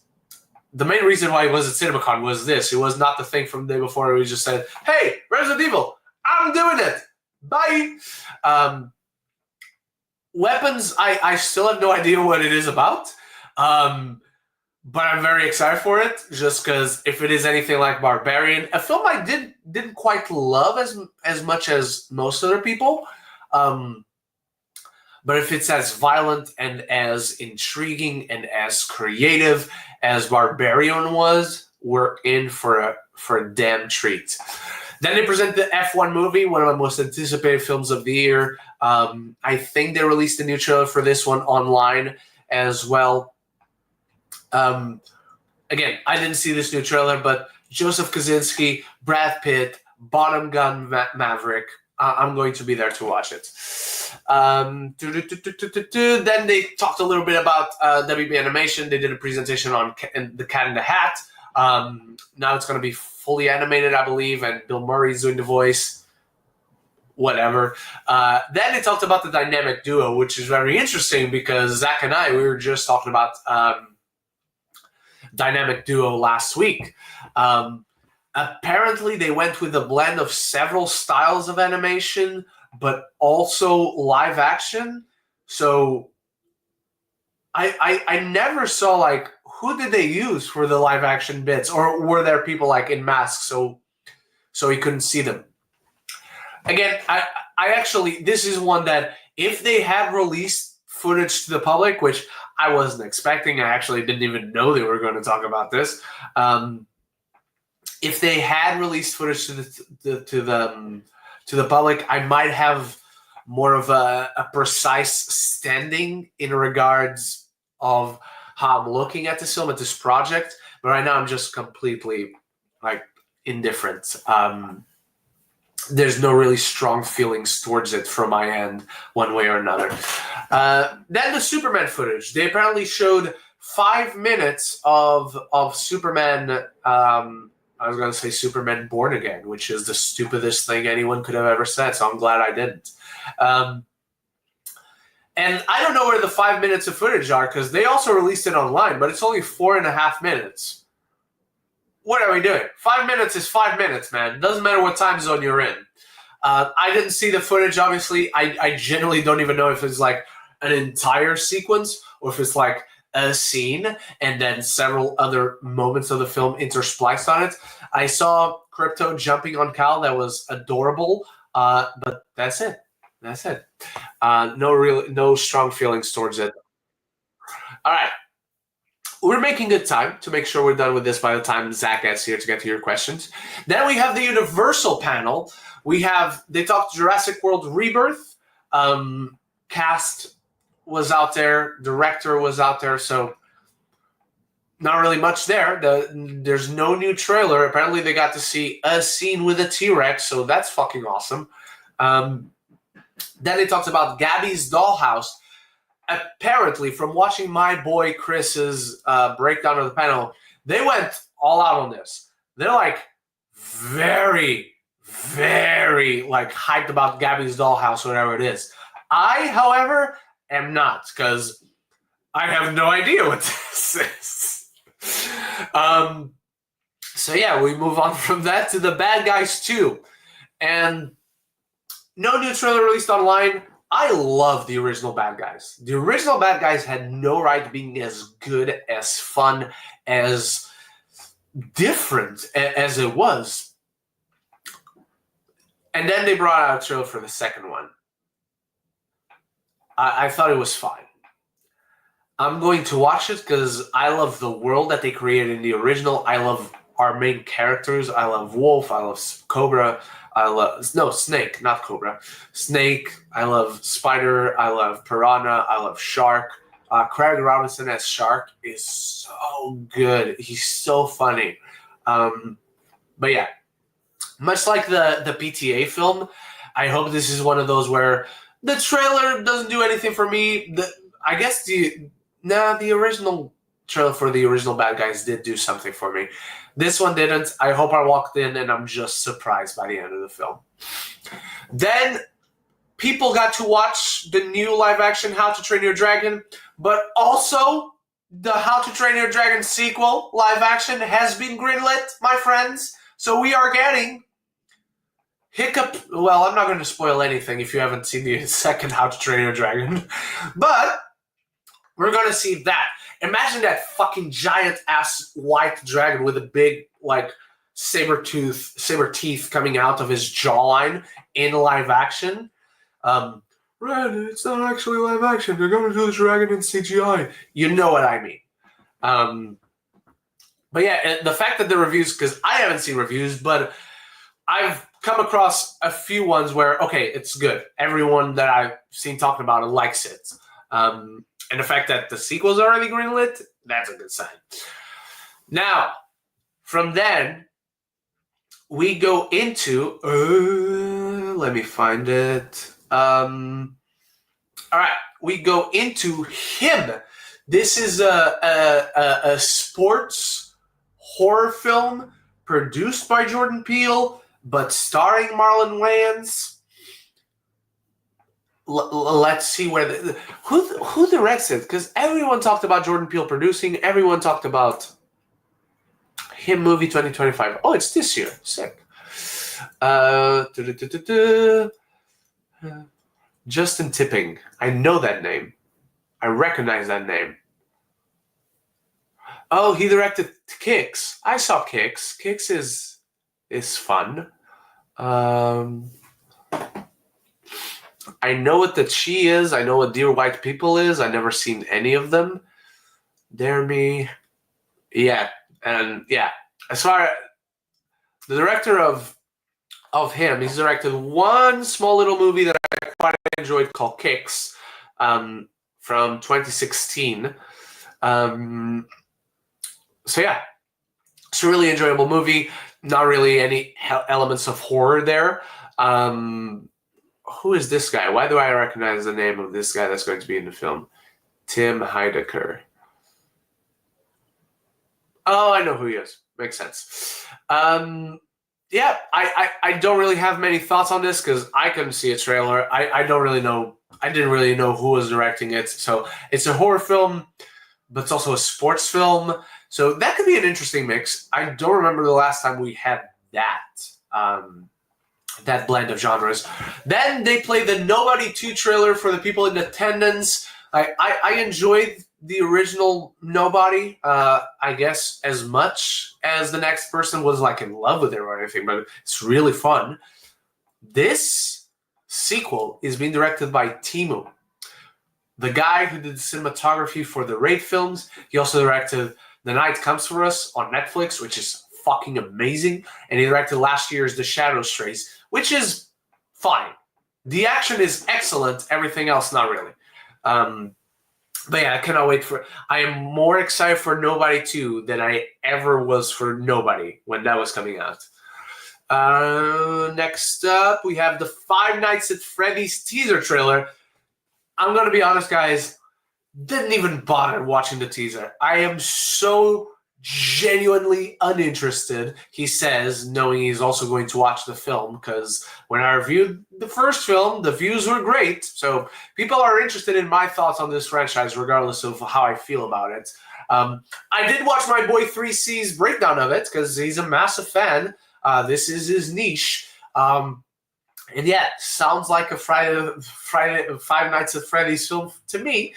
The main reason why he was at CinemaCon was this. It was not the thing from the day before where he just said, hey, Resident Evil, I'm doing it. Bye. Weapons, I still have no idea what it is about. But I'm very excited for it, just because if it is anything like Barbarian, a film I didn't quite love as much as most other people, but if it's as violent and as intriguing and as creative as Barbarian was, we're in for a damn treat. Then they present the F1 movie, one of the most anticipated films of the year. I think they released a new trailer for this one online as well. Again, I didn't see this new trailer, but Joseph Kosinski, Brad Pitt, Bottom Gun Maverick. I'm going to be there to watch it. Then they talked a little bit about WB Animation. They did a presentation on The Cat in the Hat. Now it's going to be fully animated, I believe, and Bill Murray's doing the voice. Whatever. Then they talked about the dynamic duo, which is very interesting because Zach and I, we were just talking about dynamic duo last week. Apparently, they went with a blend of several styles of animation, but also live action. So I never saw, like, who did they use for the live action bits? Or were there people, like, in masks so you couldn't see them? Again, I actually, this is one that if they had released footage to the public, which I wasn't expecting, I actually didn't even know they were going to talk about this. If they had released footage to the public, I might have more of a precise standing in regards of how I'm looking at this film, at this project. But right now, I'm just completely like indifferent. There's no really strong feelings towards it from my end, one way or another. Then the Superman footage. They apparently showed 5 minutes of Superman. I was going to say Superman Born Again, which is the stupidest thing anyone could have ever said, so I'm glad I didn't. And I don't know where the 5 minutes of footage are, because they also released it online, but it's only 4.5 minutes. What are we doing? 5 minutes is 5 minutes, man. It doesn't matter what time zone you're in. I didn't see the footage, obviously. I generally don't even know if it's like an entire sequence or if it's like a scene and then several other moments of the film interspliced on it. I saw Krypto jumping on Cal. That was adorable, but that's it. That's it. No strong feelings towards it. All right. We're making good time to make sure we're done with this by the time Zach gets here to get to your questions. Then we have the Universal panel. They talked Jurassic World Rebirth. Cast was out there, director was out there, so not really much there. There's no new trailer. Apparently they got to see a scene with a T-Rex, so that's fucking awesome. Then they talked about Gabby's Dollhouse. Apparently, from watching my boy Chris's breakdown of the panel, they went all out on this. They're like very, very like hyped about Gabby's Dollhouse, whatever it is. I, however, am not, because I have no idea what this is. So yeah, we move on from that to The Bad Guys 2. And no new trailer released online. I love the original Bad Guys. The original Bad Guys had no right being as good, as fun, as different as it was. And then they brought out a trailer for the second one. I thought it was fine. I'm going to watch it because I love the world that they created in the original. I love our main characters. I love Wolf. I love Cobra. Snake, not Cobra. Snake. I love Spider. I love Piranha. I love Shark. Craig Robinson as Shark is so good. He's so funny. But yeah, much like the PTA film, I hope this is one of those where the trailer doesn't do anything for me. I guess the original trailer for the original Bad Guys did do something for me. This one didn't. I hope I walked in and I'm just surprised by the end of the film. Then people got to watch the new live-action How to Train Your Dragon, but also the How to Train Your Dragon sequel live-action has been greenlit, my friends. So we are getting well, I'm not going to spoil anything if you haven't seen the second How to Train Your Dragon, but we're going to see that. Imagine that fucking giant-ass white dragon with a big, like, saber teeth coming out of his jawline in live action. Ren, it's not actually live action. They're going to do the dragon in CGI. You know what I mean. But yeah, the fact that the reviews, because I haven't seen reviews, but I've come across a few ones where, okay, it's good. Everyone that I've seen talking about it likes it. And the fact that the sequel's already greenlit, that's a good sign. Now, from then, we go into. Let me find it. All right, we go into him. This is a sports horror film produced by Jordan Peele, but starring Marlon Wayans. Let's see where who directs it, because everyone talked about Jordan Peele producing. Everyone talked about him movie 2025. Oh, it's this year. Sick. Justin Tipping. I know that name. I recognize that name. Oh, he directed Kicks. I saw Kicks. Kicks is fun. I know what the Chi is. I know what Dear White People is. I've never seen any of them. Dare Me. Yeah. And yeah. As far as the director of him, he's directed one small little movie that I quite enjoyed called Kicks from 2016. So yeah. It's a really enjoyable movie. Not really any elements of horror there. Who is this guy? Why do I recognize the name of this guy that's going to be in the film? Tim Heidecker. Oh, I know who he is. Makes sense. Yeah, I don't really have many thoughts on this because I couldn't see a trailer. I don't really know. I didn't really know who was directing it. So it's a horror film, but it's also a sports film. So that could be an interesting mix. I don't remember the last time we had that. That blend of genres. Then they played the Nobody 2 trailer for the people in attendance. I enjoyed the original Nobody, I guess, as much as the next person was like in love with it or anything, but it's really fun. This sequel is being directed by Timu, the guy who did cinematography for the Raid films. He also directed The Night Comes For Us on Netflix, which is fucking amazing. And he directed last year's The Shadow Strays, which is fine. The action is excellent. Everything else, not really. But yeah, I cannot wait for. I am more excited for Nobody 2 than I ever was for Nobody when that was coming out. Next up, we have the Five Nights at Freddy's teaser trailer. I'm going to be honest, guys. Didn't even bother watching the teaser. I am so genuinely uninterested, he says, knowing he's also going to watch the film, because when I reviewed the first film, the views were great. So people are interested in my thoughts on this franchise, regardless of how I feel about it. I did watch my boy 3C's breakdown of it, because he's a massive fan. This is his niche. And yeah, sounds like a Friday Five Nights at Freddy's film to me.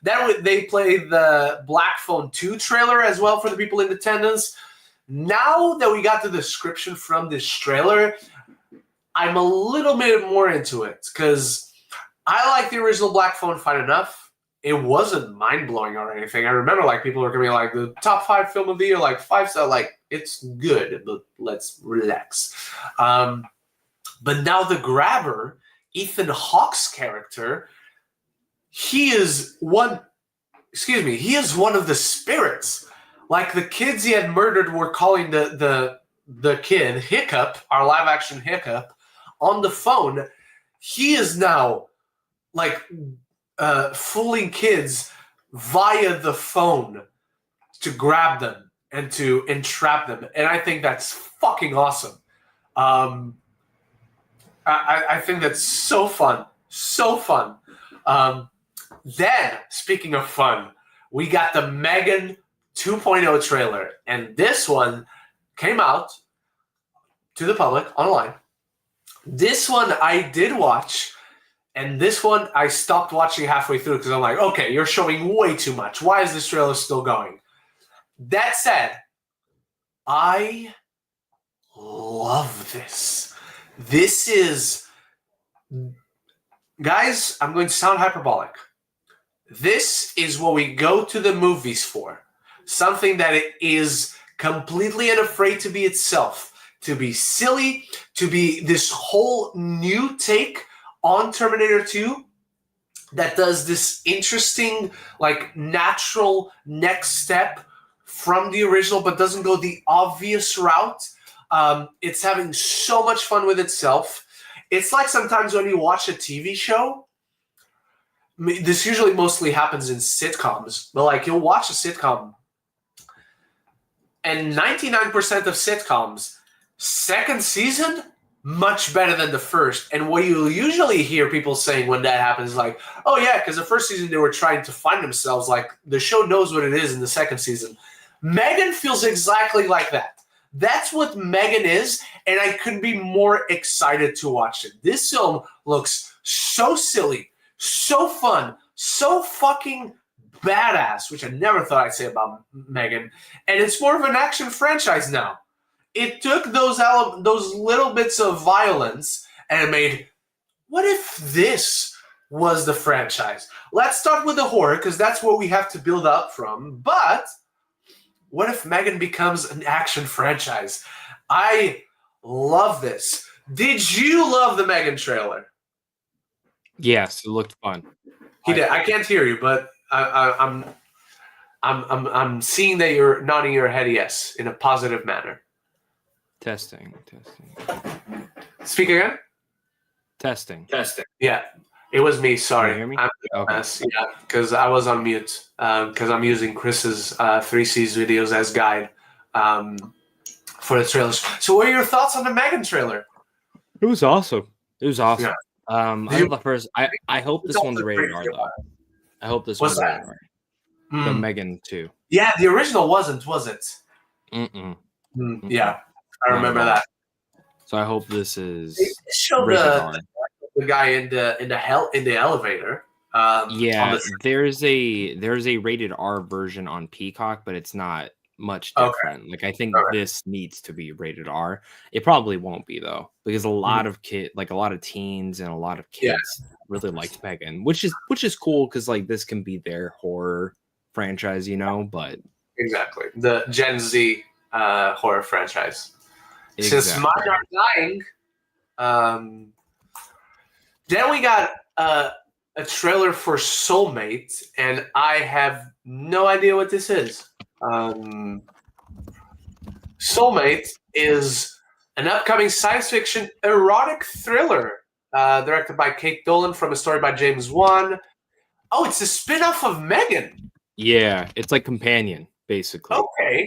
Then they played the Black Phone 2 trailer as well for the people in attendance. Now that we got the description from this trailer, I'm a little bit more into it because I like the original Black Phone fine enough. It wasn't mind-blowing or anything. I remember like people were coming like the top 5 film of the year, like 5-star, like it's good, but let's relax. But now the Grabber, Ethan Hawke's character, he is one of the spirits. Like the kids he had murdered were calling the kid Hiccup, our live action Hiccup, on the phone. He is now like fooling kids via the phone to grab them and to entrap them. And I think that's fucking awesome. I think that's so fun. So fun. Then, speaking of fun, we got the Megan 2.0 trailer. And this one came out to the public online. This one I did watch. And this one I stopped watching halfway through because I'm like, okay, you're showing way too much. Why is this trailer still going? That said, I love this. This is, guys, I'm going to sound hyperbolic. This is what we go to the movies for. Something that it is completely unafraid to be itself, to be silly, to be this whole new take on Terminator 2 that does this interesting, like, natural next step from the original, but doesn't go the obvious route. It's having so much fun with itself. It's like sometimes when you watch a TV show, this usually mostly happens in sitcoms, but like you'll watch a sitcom, and 99% of sitcoms, second season, much better than the first. And what you usually hear people saying when that happens is like, oh yeah, because the first season they were trying to find themselves. Like the show knows what it is in the second season. Megan feels exactly like that. That's what Megan is, and I couldn't be more excited to watch it. This film looks so silly, so fun, so fucking badass, which I never thought I'd say about Megan. And it's more of an action franchise now. It took those little bits of violence and it made, what if this was the franchise? Let's start with the horror because that's what we have to build up from. But what if Megan becomes an action franchise? I love this. Did you love the Megan trailer? Yes, it looked fun. He did. I can't hear you, but I'm seeing that you're nodding your head yes in a positive manner. Testing. Speak again. Testing. Yeah, it was me. Sorry. Can you hear me? I'm Okay. yeah, because I was on mute. Because I'm using Chris's 3C's videos as guide for the trailers. So, what are your thoughts on the Megan trailer? It was awesome. Yeah. I know the first. I hope this one's rated R though. I hope this one's rated R. The Megan 2. Yeah, the original wasn't, was it? Yeah, I remember that. So I hope this is rated R. The guy in the elevator. Yeah, there's a rated R version on Peacock, but it's not much different. Okay. Like I think this needs to be rated R. It probably won't be though, because a lot of a lot of teens and a lot of kids really liked Megan, which is cool because like this can be their horror franchise, you know. But exactly the Gen Z horror franchise. Exactly. Since mine are dying, then we got a trailer for Soulmate, and I have no idea what this is. Soulmate is an upcoming science fiction erotic thriller directed by Kate Dolan from a story by James Wan. Oh, it's a spin-off of Megan. Yeah, it's like companion, basically. Okay.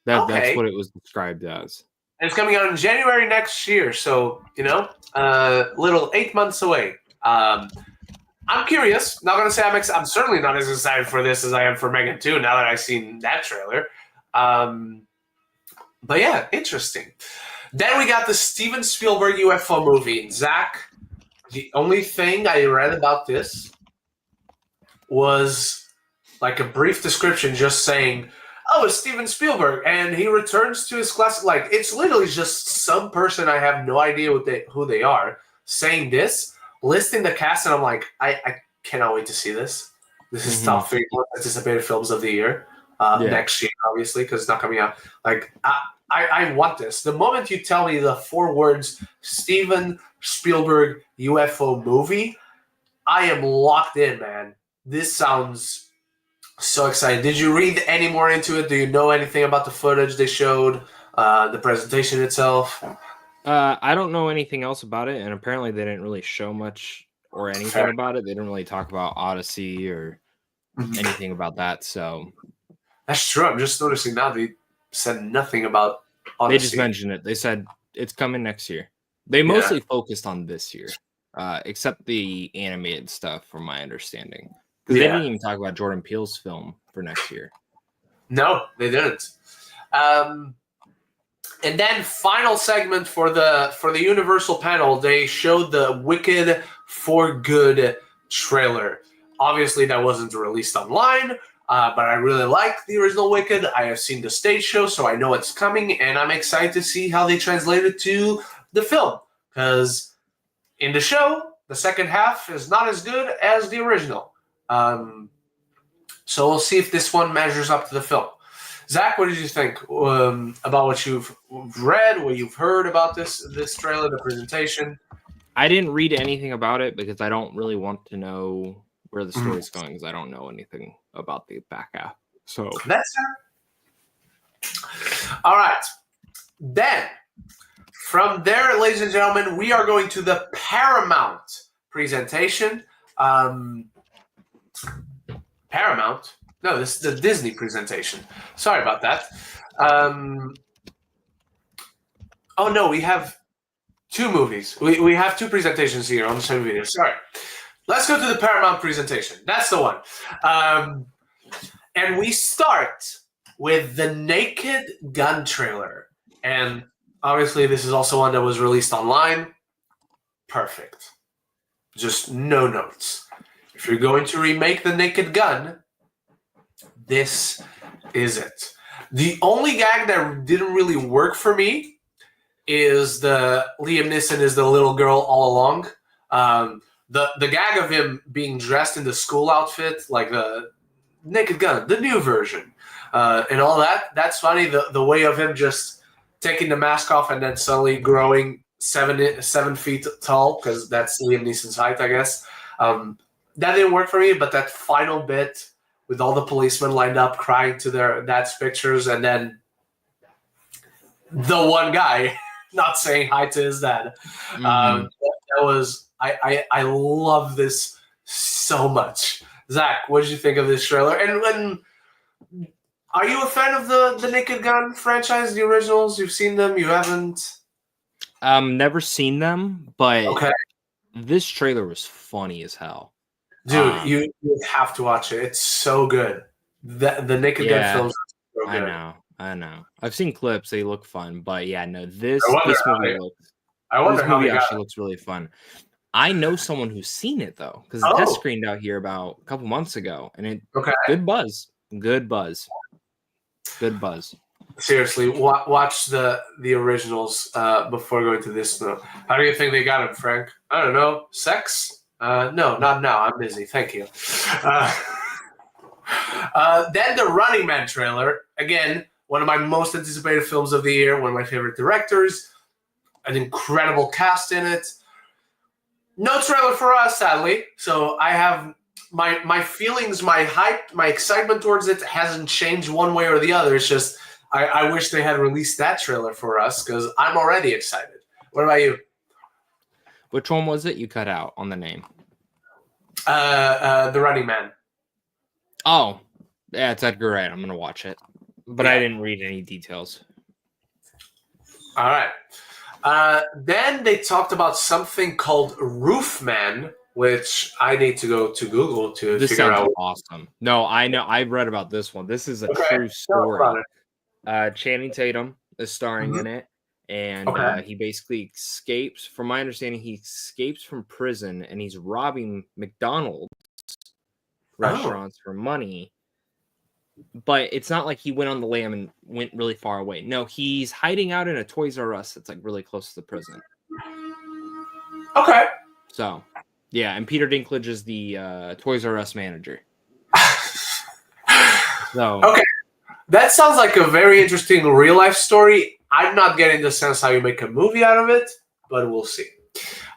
That's what it was described as. And it's coming out in January next year, so, little 8 months away. I'm curious. Not going to say I'm certainly not as excited for this as I am for Megan 2 now that I've seen that trailer. But yeah, interesting. Then we got the Steven Spielberg UFO movie. Zach, the only thing I read about this was like a brief description just saying, oh, it's Steven Spielberg, and he returns to his classic. Like, it's literally just some person I have no idea who they are saying this, listing the cast, and I'm like, I cannot wait to see this. This is top 3 most anticipated films of the year. Next year, obviously, because it's not coming out. Like, I want this. The moment you tell me the 4 words Steven Spielberg UFO movie, I am locked in, man. This sounds so exciting. Did you read any more into it? Do you know anything about the footage they showed, the presentation itself? I don't know anything else about it, and apparently they didn't really show much or anything about it. They didn't really talk about Odyssey or anything about that. So that's true. I'm just noticing now they said nothing about Odyssey. They just mentioned it. They said it's coming next year. They mostly focused on this year, except the animated stuff, from my understanding. Because they didn't even talk about Jordan Peele's film for next year. No, they didn't. And then final segment for the Universal panel, they showed the Wicked for Good trailer. Obviously, that wasn't released online, but I really like the original Wicked. I have seen the stage show, so I know it's coming, and I'm excited to see how they translate it to the film. Because in the show, the second half is not as good as the original. So we'll see if this one measures up to the film. Zach, what did you think about what you've read, what you've heard about this trailer, the presentation? I didn't read anything about it because I don't really want to know where the story's going because I don't know anything about the back half. So that's fair. All right. Then From there, ladies and gentlemen, we are going to the Paramount presentation. Paramount? No, this is the Disney presentation. Sorry about that. Oh no, we have two movies. We have two presentations here on the same video. Sorry. Let's go to the Paramount presentation. That's the one. And we start with the Naked Gun trailer. And obviously, this is also one that was released online. Perfect. Just no notes. If you're going to remake the Naked Gun, this is it. The only gag that didn't really work for me is the Liam Neeson is the little girl all along. The gag of him being dressed in the school outfit, like the Naked Gun, the new version, and all that's funny. The way of him just taking the mask off and then suddenly growing 7 feet tall, because that's Liam Neeson's height, I guess. That didn't work for me, but that final bit with all the policemen lined up crying to their dad's pictures, and then the one guy not saying hi to his dad. That was I love this so much. Zach, what did you think of this trailer? And are you a fan of the Naked Gun franchise, the originals? You've seen them? You haven't? Never seen them, but okay. This trailer was funny as hell. Dude, you have to watch it. It's so good. The Naked Gun films are so good. I know. I've seen clips. They look fun. But yeah, no, this movie actually looks really fun. I know someone who's seen it, though, because it test screened out here about a couple months ago. And good buzz. Good buzz. Good buzz. Seriously, watch the originals before going to this. How do you think they got it, Frank? I don't know. Sex? No, not now. I'm busy. Thank you. Then the Running Man trailer. Again, one of my most anticipated films of the year. One of my favorite directors. An incredible cast in it. No trailer for us, sadly. So I have my feelings, my hype, my excitement towards it hasn't changed one way or the other. It's just I wish they had released that trailer for us because I'm already excited. What about you? Which one was it you cut out on the name? The Running Man. Oh, yeah, it's Edgar Wright. I'm gonna watch it, but I didn't read any details. All right. Then they talked about something called Roofman, which I need to go to Google to figure out. This sounds awesome. No, I know. I've read about this one. This is a true story. Channing Tatum is starring in it, and he basically escapes. From my understanding, he escapes from prison, and he's robbing McDonald's restaurants for money. But it's not like he went on the lam and went really far away. No, he's hiding out in a Toys R Us that's like really close to the prison. Okay. So, yeah, and Peter Dinklage is the Toys R Us manager. Okay. That sounds like a very interesting real life story. I'm not getting the sense how you make a movie out of it, but we'll see.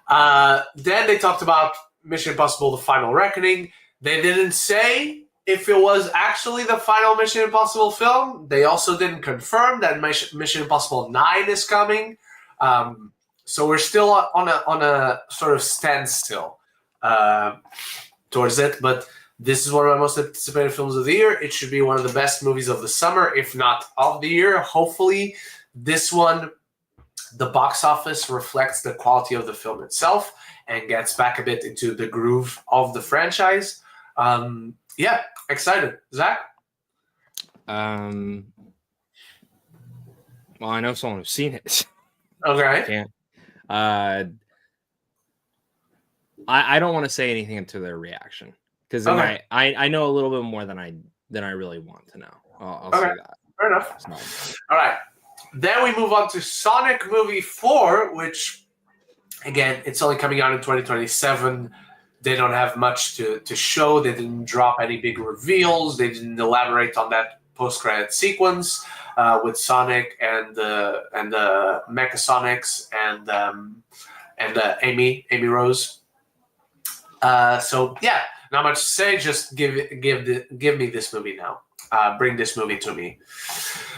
Then they talked about Mission Impossible: The Final Reckoning. They didn't say if it was actually the final Mission Impossible film. They also didn't confirm that Mission Impossible 9 is coming. So we're still on a sort of standstill towards it. But this is one of my most anticipated films of the year. It should be one of the best movies of the summer, if not of the year. Hopefully, this one, the box office reflects the quality of the film itself and gets back a bit into the groove of the franchise. Yeah, excited. Zach? Well, I know someone who's seen it. Okay. I don't want to say anything until their reaction because I know a little bit more than I really want to know. I'll say that. Fair enough. All right. Then we move on to Sonic Movie 4, which, again, it's only coming out in 2027. They don't have much to show. They didn't drop any big reveals. They didn't elaborate on that post-credit sequence with Sonic and the Mechasonics and Amy Rose. So yeah, not much to say. Just give me this movie now. Bring this movie to me.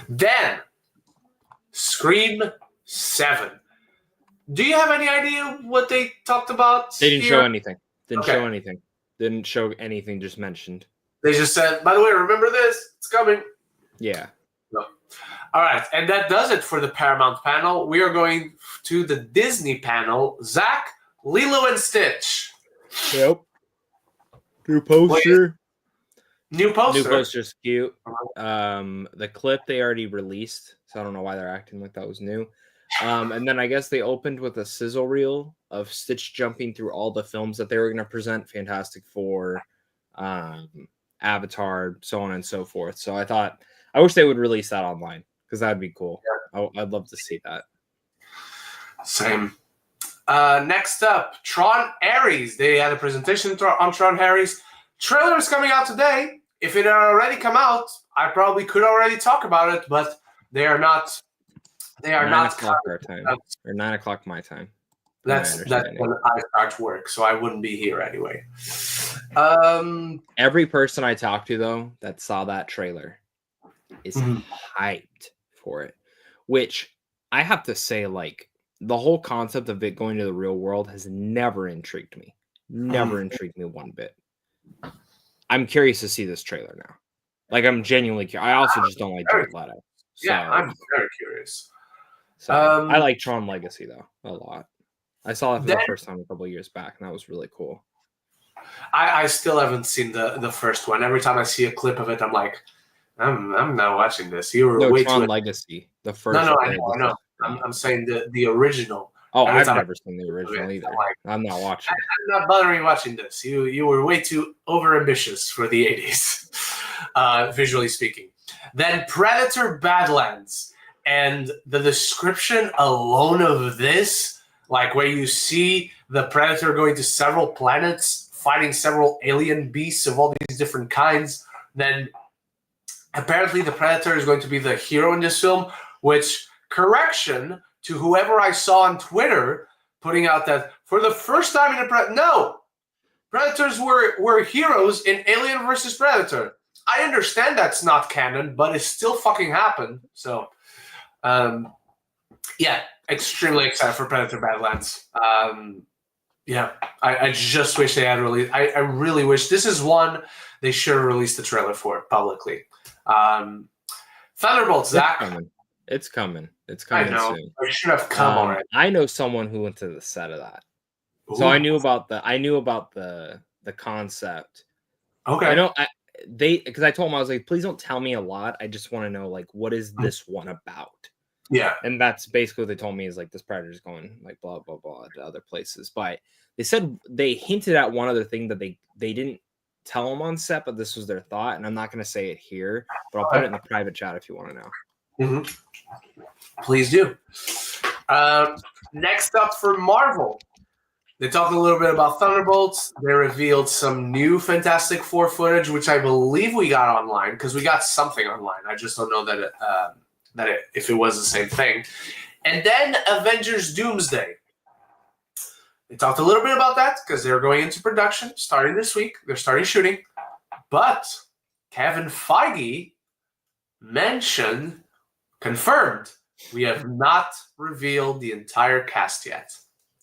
Then Scream 7. Do you have any idea what they talked about? They didn't show anything. Didn't Okay. show anything. Didn't show anything. Just mentioned. They just said, by the way, remember this? It's coming. Yeah. No. All right, and that does it for the Paramount panel. We are going to the Disney panel. Zach, Lilo and Stitch. Yep. New poster. New poster. New poster's cute. The clip they already released, so I don't know why they're acting like that was new. And then I guess they opened with a sizzle reel of Stitch jumping through all the films that they were going to present. Fantastic Four, Avatar, so on and so forth. So I wish they would release that online because that'd be cool. Yeah. I'd love to see that. Same. Next up, Tron Ares. They had a presentation on Tron Ares. Trailer is coming out today. If it had already come out, I probably could already talk about it, but they are not. They are 9 o'clock our time, or 9 o'clock my time. That's when I start work, so I wouldn't be here anyway. Every person I talked to though that saw that trailer is hyped for it, which I have to say, like, the whole concept of it going to the real world has never intrigued me. Never intrigued me one bit. I'm curious to see this trailer now. Like, I'm genuinely curious. I also just don't like Jared Leto. So, yeah, I'm very curious. So I like Tron Legacy though a lot. I saw it for the first time a couple of years back, and that was really cool. I still haven't seen the first one. Every time I see a clip of it, I'm like, I'm not watching this. You were way Tron too Legacy, the first. No, I know. I'm saying the original. Oh, I've never seen the original either. I'm not watching. I'm not bothering watching this. You were way too overambitious for the 80s, visually speaking. Then Predator Badlands. And the description alone of this, like where you see the Predator going to several planets, fighting several alien beasts of all these different kinds, then apparently the Predator is going to be the hero in this film, which, correction to whoever I saw on Twitter putting out that for the first time in Predators were heroes in Alien vs. Predator. I understand that's not canon, but it still fucking happened, so... yeah, extremely excited for Predator Badlands. Yeah, I just wish they had released. I really wish this is one they should have released the trailer for publicly. Thunderbolts, Zach. It's coming. I know. Soon. It should have come already. I know someone who went to the set of that, so I knew about the concept. Okay. I know because I told him, I was like, please don't tell me a lot. I just want to know, like, what is this one about? Yeah. And that's basically what they told me is like this Predator's going like blah blah blah to other places. But they said they hinted at one other thing that they didn't tell them on set, but this was their thought. And I'm not going to say it here, but I'll put it in the private chat if you want to know. Mm-hmm. Please do. Next up for Marvel. They talked a little bit about Thunderbolts. They revealed some new Fantastic Four footage, which I believe we got online because we got something online. I just don't know if it was the same thing. And then Avengers Doomsday. They talked a little bit about that because they're going into production starting this week. They're starting shooting. But Kevin Feige confirmed, we have not revealed the entire cast yet.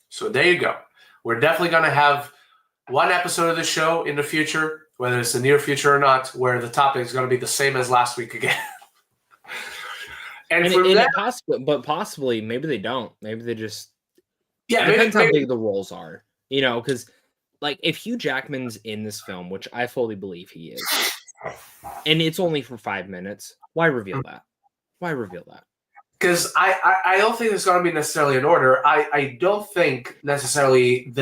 So there you go. We're definitely going to have one episode of the show in the future, whether it's the near future or not, where the topic is going to be the same as last week again. Possibly, maybe they don't. Maybe they just... Yeah, it depends how big the roles are. You know, because like if Hugh Jackman's in this film, which I fully believe he is, and it's only for 5 minutes, why reveal that? Why reveal that? Because I don't think it's going to be necessarily in order. I don't think necessarily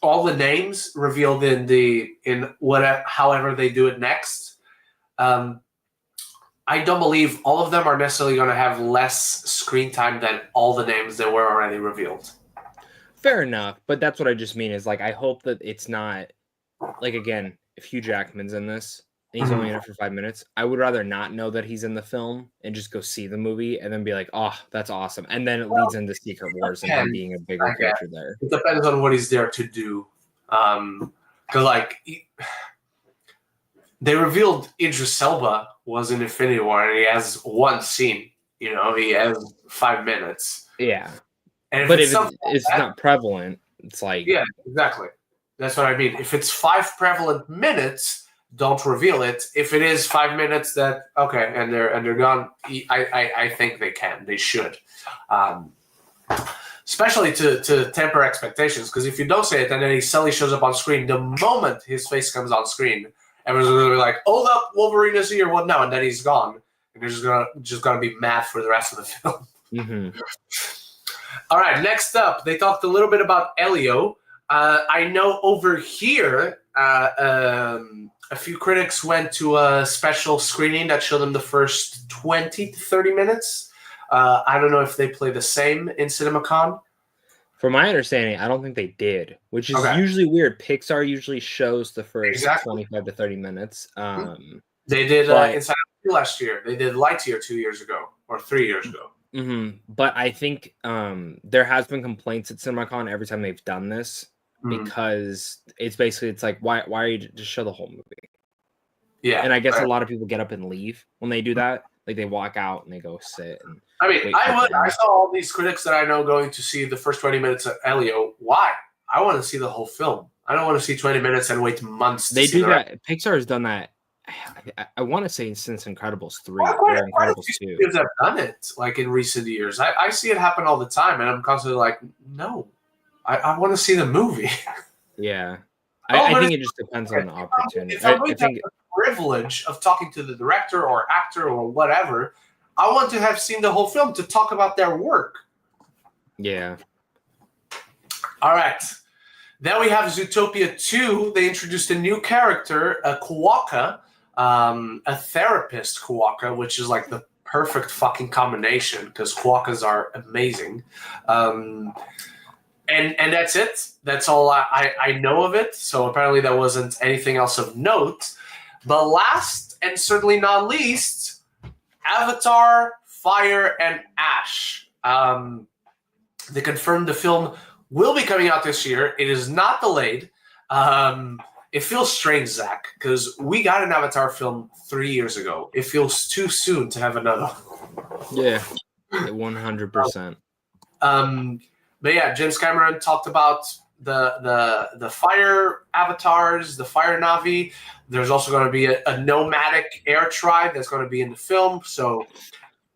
all the names revealed however they do it next. I don't believe all of them are necessarily going to have less screen time than all the names that were already revealed. Fair enough, but that's what I just mean is like I hope that it's not like, again, if Hugh Jackman's in this and he's only in it for 5 minutes, I would rather not know that he's in the film and just go see the movie and then be like, oh, that's awesome. And then it leads into Secret Wars and him being a bigger character there. It depends on what he's there to do. Because, like, they revealed Idris Elba was in Infinity War and he has one scene. You know, he has 5 minutes. Yeah. And but if it's not prevalent, it's like... Yeah, exactly. That's what I mean. If it's 5 prevalent minutes, don't reveal it. If it is 5 minutes, that okay, and they're gone. I think they should, especially to temper expectations. Because if you don't say it, and then he suddenly shows up on screen, the moment his face comes on screen, everyone's gonna be like, "Hold up, Wolverine is here. What now?" And then he's gone, and they're just gonna be mad for the rest of the film. Mm-hmm. All right, next up, they talked a little bit about Elio. I know over here, a few critics went to a special screening that showed them the first 20 to 30 minutes. I don't know if they play the same in CinemaCon. From my understanding, I don't think they did, which is usually weird. Pixar usually shows the first 25 to 30 minutes. They did Inside Out last year. They did Lightyear 2 years ago or 3 years ago. Mm-hmm. But I think there has been complaints at CinemaCon every time they've done this because it's like why are you just show the whole movie? Yeah, and I guess a lot of people get up and leave when they do that. Like they walk out and they go sit. And I saw all these critics that I know going to see the first 20 minutes of Elio. Why? I want to see the whole film. I don't want to see 20 minutes and wait months. They do that. Pixar has done that. I want to say since Incredibles 3 or Incredibles 2. Have done it like in recent years. I see it happen all the time, and I'm constantly like, no, I want to see the movie. Yeah, I think it just depends on the opportunity. I think the privilege of talking to the director or actor or whatever, I want to have seen the whole film to talk about their work. Yeah. All right. Then we have Zootopia 2. They introduced a new character, a Quokka. A therapist Quokka, which is like the perfect fucking combination because Quokkas are amazing. And that's it. That's all I know of it. So apparently there wasn't anything else of note. But last and certainly not least, Avatar, Fire, and Ash. They confirmed the film will be coming out this year. It is not delayed. It feels strange, Zach, because we got an Avatar film 3 years ago. It feels too soon to have another. Yeah, 100%. But yeah, James Cameron talked about the fire avatars, the fire Na'vi. There's also going to be a nomadic air tribe that's going to be in the film. So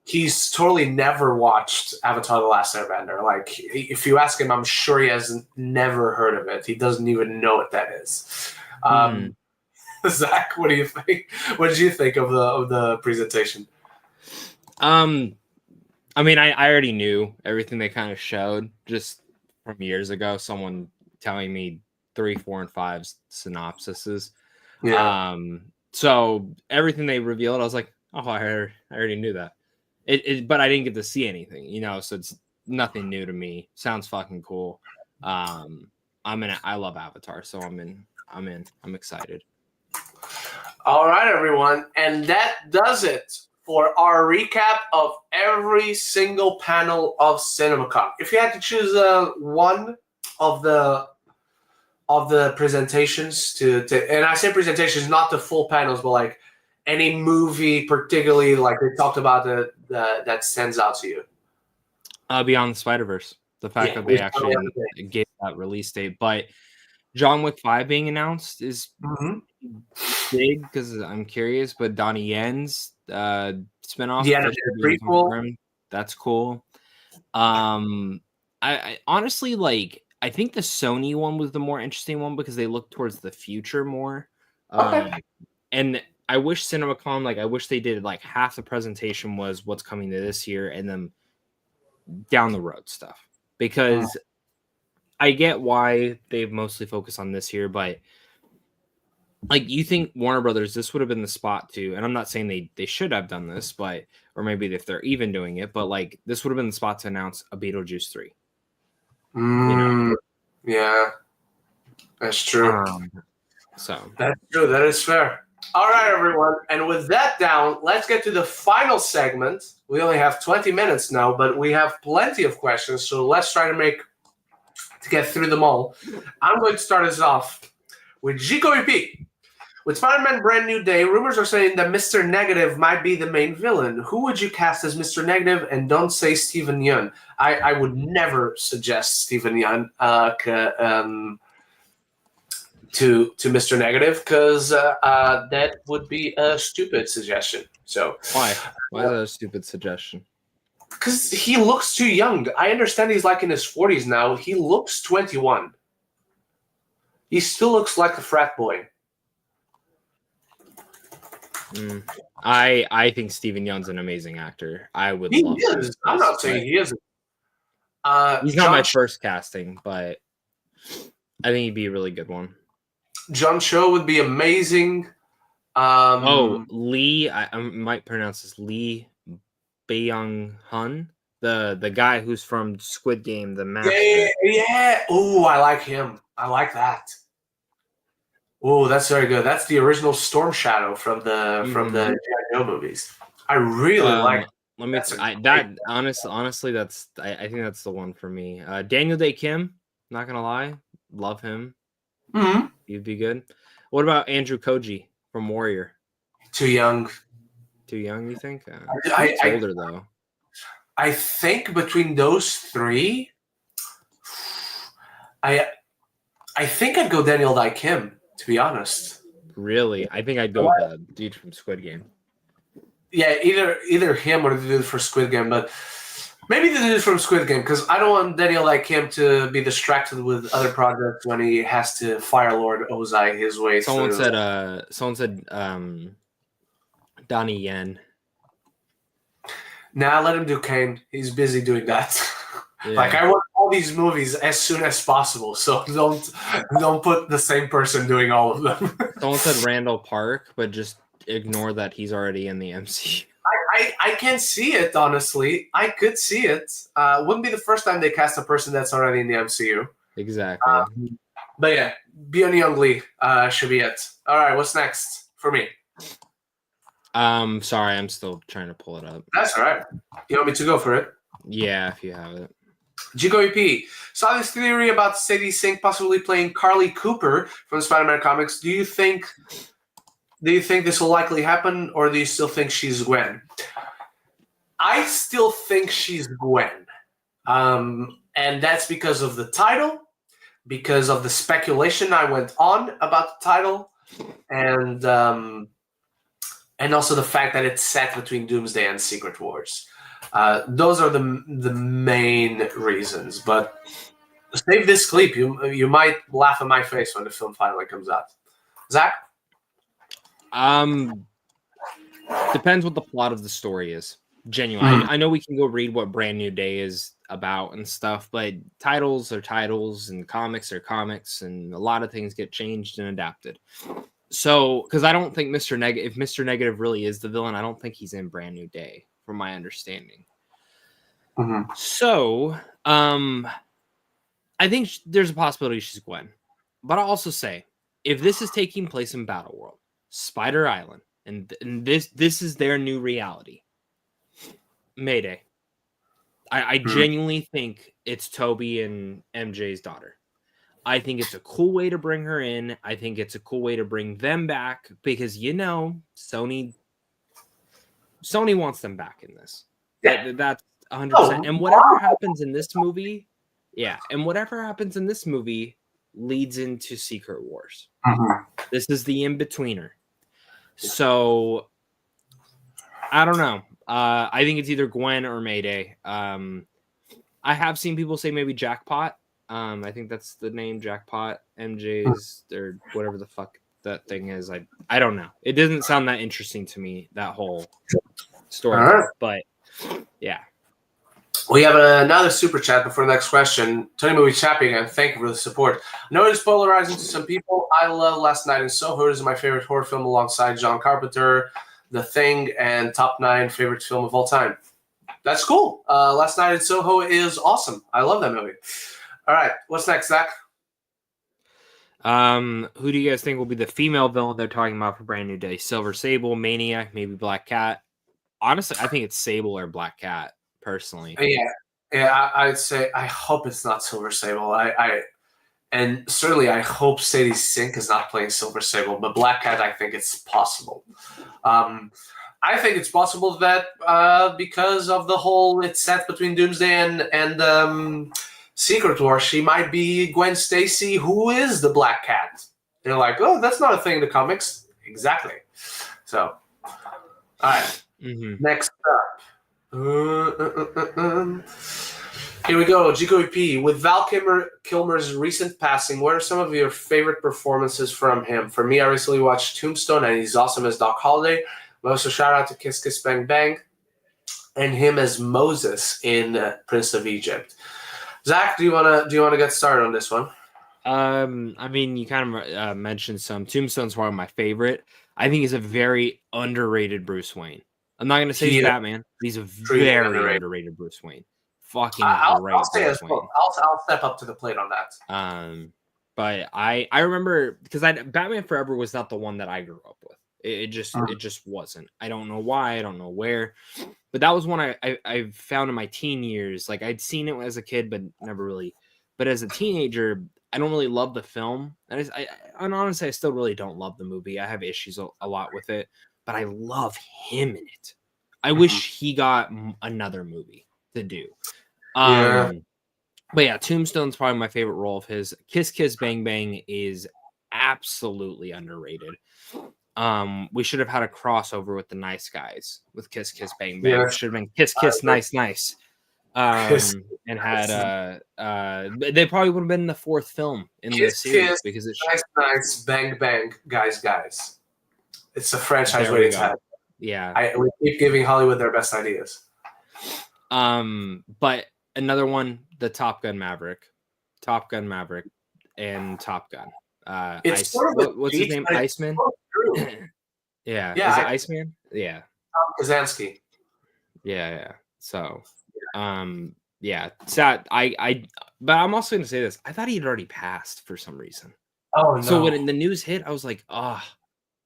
he's totally never watched Avatar: The Last Airbender. Like, if you ask him, I'm sure he has never heard of it. He doesn't even know what that is. Zach, what do you think? What did you think of the presentation? I mean, I already knew everything they kind of showed just from years ago. Someone telling me 3, 4, and 5 synopsises. Yeah. So everything they revealed, I was like, oh, I already knew that. But I didn't get to see anything, so it's nothing new to me. Sounds fucking cool. I love Avatar, so I'm in. I'm excited. All right, everyone. And that does it for our recap of every single panel of CinemaCon. If you had to choose one of the presentations to and I say presentations, not the full panels, but like any movie particularly like they talked about that stands out to you? Beyond the Spider-Verse. The fact that they actually gave that release date. But John Wick 5 being announced is big because I'm curious, but Donnie Yen's spinoff, prequel, that's cool. I honestly I think the Sony one was the more interesting one because they look towards the future more. And I wish CinemaCon, I wish they did half the presentation was what's coming to this year and then down the road stuff, because I get why they mostly focus on this year, but you think Warner Brothers, this would have been the spot to, and I'm not saying they should have done this, but, or maybe if they're even doing it, but this would have been the spot to announce a Beetlejuice 3. Yeah, that's true. So that's true. That is fair. All right, everyone. And with that down, let's get to the final segment. We only have 20 minutes now, but we have plenty of questions. So let's try to get through them all. I'm going to start us off with Gico EP. With Spider-Man Brand New Day, rumors are saying that Mr. Negative might be the main villain. Who would you cast as Mr. Negative? And don't say Steven Yeun. I would never suggest Steven Yeun to Mr. Negative because that would be a stupid suggestion. So why? Why is that a stupid suggestion? Because he looks too young. I understand he's like in his 40s now. He looks 21. He still looks like a frat boy. I think Steven Yeun's an amazing actor. I would love him. I'm not saying he isn't. He's not my first casting, but I think he'd be a really good one. John Cho would be amazing. Lee, I might pronounce this Lee Byung-hun, the guy who's from Squid Game, the master. Yeah. Oh, I like him. I like that. Oh, that's very good. That's the original Storm Shadow from the G.I. Joe movies. I really like. Let me. Honestly, that's. I think that's the one for me. Daniel Day Kim. Not gonna lie, love him. Mm-hmm. He'd be good. What about Andrew Koji from Warrior? Too young. Too young, you think? He's older though. I think between those three, I think I'd go Daniel Day Kim. To be honest, really, I think I'd go with the dude from Squid Game. Yeah, either him or the dude for Squid Game, but maybe the dude from Squid Game because I don't want Daniel like him to be distracted with other projects when he has to Fire Lord Ozai his way. Someone said Donnie Yen. Nah, let him do Kane. He's busy doing that. Yeah. Like I want all these movies as soon as possible, so don't put the same person doing all of them. Someone said Randall Park, but just ignore that he's already in the MCU. I can see it, honestly. I could see it. Wouldn't be the first time they cast a person that's already in the MCU. Exactly. But yeah, Beyond Young Lee should be it. All right, what's next for me? Sorry, I'm still trying to pull it up. That's all right. You want me to go for it? Yeah, if you have it. Jigo EP saw this theory about Sadie Sink possibly playing Carly Cooper from the Spider-Man comics. Do you think this will likely happen, or do you still think she's Gwen? I still think she's Gwen, and that's because of the title, because of the speculation I went on about the title, and also the fact that it's set between Doomsday and Secret Wars. Those are the main reasons. But save this clip. You might laugh in my face when the film finally comes out. Zach? Depends what the plot of the story is. Genuine. I know we can go read what Brand New Day is about and stuff, but titles are titles and comics are comics, and a lot of things get changed and adapted. So, because I don't think if Mr. Negative really is the villain, I don't think he's in Brand New Day, from my understanding. Mm-hmm. So, I think there's a possibility she's Gwen. But I'll also say, if this is taking place in Battleworld, Spider Island, and this is their new reality, Mayday. I genuinely think it's Toby and MJ's daughter. I think it's a cool way to bring her in. I think it's a cool way to bring them back because, Sony wants them back in this. Yeah. That's 100%. And whatever happens in this movie, leads into Secret Wars. Mm-hmm. This is the in-betweener. So, I don't know. I think it's either Gwen or Mayday. I have seen people say maybe Jackpot. I think that's the name, Jackpot, MJ's, or whatever the fuck that thing is. I don't know. It doesn't sound that interesting to me, that whole story. Right. But, yeah. We have another super chat before the next question. Tony Movie Chapping, and thank you for the support. I know it's polarizing to some people. I love Last Night in Soho. It is my favorite horror film alongside John Carpenter, The Thing, and top 9 favorite film of all time. That's cool. Last Night in Soho is awesome. I love that movie. All right, what's next, Zach? Who do you guys think will be the female villain they're talking about for Brand New Day? Silver Sable, Maniac, maybe Black Cat. Honestly, I think it's Sable or Black Cat, personally. Yeah, I'd say I hope it's not Silver Sable. And certainly, I hope Sadie Sink is not playing Silver Sable, but Black Cat, I think it's possible. I think it's possible that because of the whole it's set between Doomsday and Secret War, she might be Gwen Stacy, who is the Black Cat. They're like, oh, that's not a thing in the comics. Exactly. So, all right. Next up. Here we go, GQP. With Val Kilmer's recent passing, what are some of your favorite performances from him? For me, I recently watched Tombstone, and he's awesome as Doc Holliday. But also, shout out to Kiss Kiss Bang Bang, and him as Moses in Prince of Egypt. Zach, do you wanna get started on this one? I mean, you kind of mentioned some. Tombstone's one of my favorite. I think he's a very underrated Bruce Wayne. I'm not gonna say he's Batman. He's a very underrated Bruce Wayne. Fucking great. I'll say as well. I'll step up to the plate on that. But I remember because Batman Forever was not the one that I grew up with. It just wasn't. I don't know why. I don't know where. But that was one I found in my teen years. Like I'd seen it as a kid, but never really. But as a teenager, I don't really love the film. And honestly, I still really don't love the movie. I have issues a lot with it, but I love him in it. I wish he got another movie to do. But yeah, Tombstone's probably my favorite role of his. Kiss Kiss Bang Bang is absolutely underrated. We should have had a crossover with the Nice Guys with Kiss Kiss Bang Bang. It should have been Kiss Kiss Nice Nice. And had they probably would have been the fourth film in the series because it's nice bang bang guys. It's a franchise waiting to happen. Yeah, we keep giving Hollywood their best ideas. But another one, the Top Gun Maverick, and Top Gun. What's his name? Iceman. Yeah. Is it Iceman? Yeah. Tom Kazansky. Yeah. So. Sad. But I'm also gonna say this. I thought he had already passed for some reason. Oh no! So when the news hit, I was like, oh.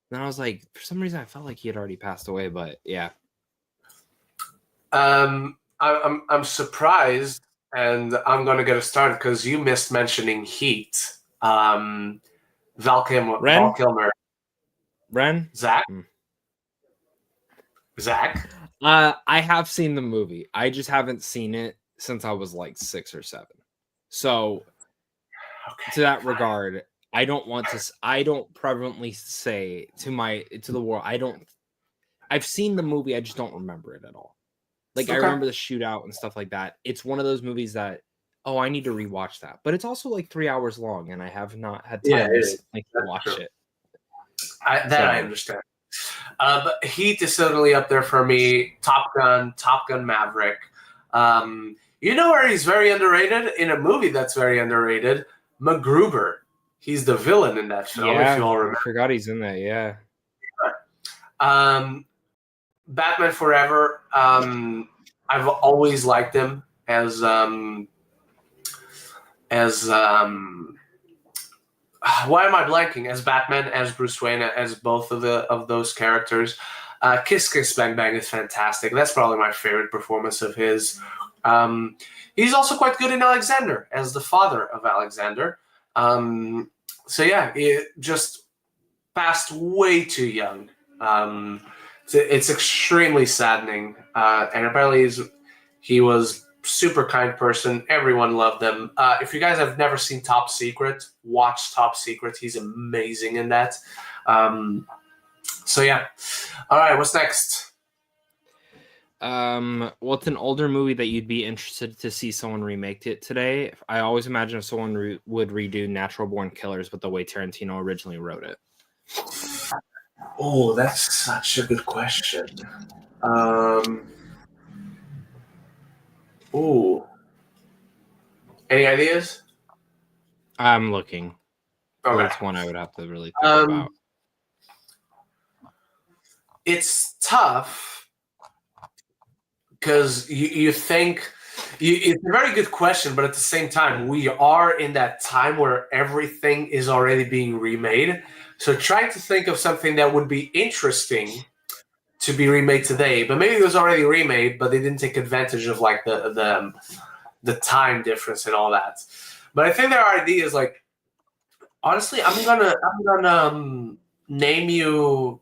Then I was like, for some reason, I felt like he had already passed away. But yeah. I'm surprised, and I'm gonna get us started because you missed mentioning Heat. Val Kilmer. Ren. Zach. Zach. I have seen the movie. I just haven't seen it since I was like 6 or 7. So, to that regard, I don't prevalently say to the world. I've seen the movie. I just don't remember it at all. Like I remember the shootout and stuff like that. It's one of those movies that I need to rewatch that. But it's also like 3 hours long, and I have not had time to watch it. I understand. But Heat is certainly up there for me. Top Gun Maverick. You know where he's very underrated? In a movie that's very underrated, MacGruber. He's the villain in that film, if you all remember. I forgot he's in that, yeah. Batman Forever. I've always liked him as why am I blanking? As Batman, as Bruce Wayne, as both of those characters. Kiss Kiss Bang Bang is fantastic. That's probably my favorite performance of his. He's also quite good in Alexander, as the father of Alexander. So yeah, he just passed way too young. It's extremely saddening. And apparently he was super kind person. Everyone loved him. If you guys have never seen Top Secret, watch Top Secret. He's amazing in that. So yeah. All right, what's next? Well, it's an older movie that you'd be interested to see someone remake it today. I always imagine if someone would redo Natural Born Killers, but the way Tarantino originally wrote it. Oh, that's such a good question. Ooh. Any ideas? I'm looking. Okay. That's one I would have to really think about. It's tough because you think it's a very good question, but at the same time, we are in that time where everything is already being remade. So trying to think of something that would be interesting to be remade today, but maybe it was already remade, but they didn't take advantage of like the time difference and all that. But I think there are ideas like Honestly, I'm gonna name you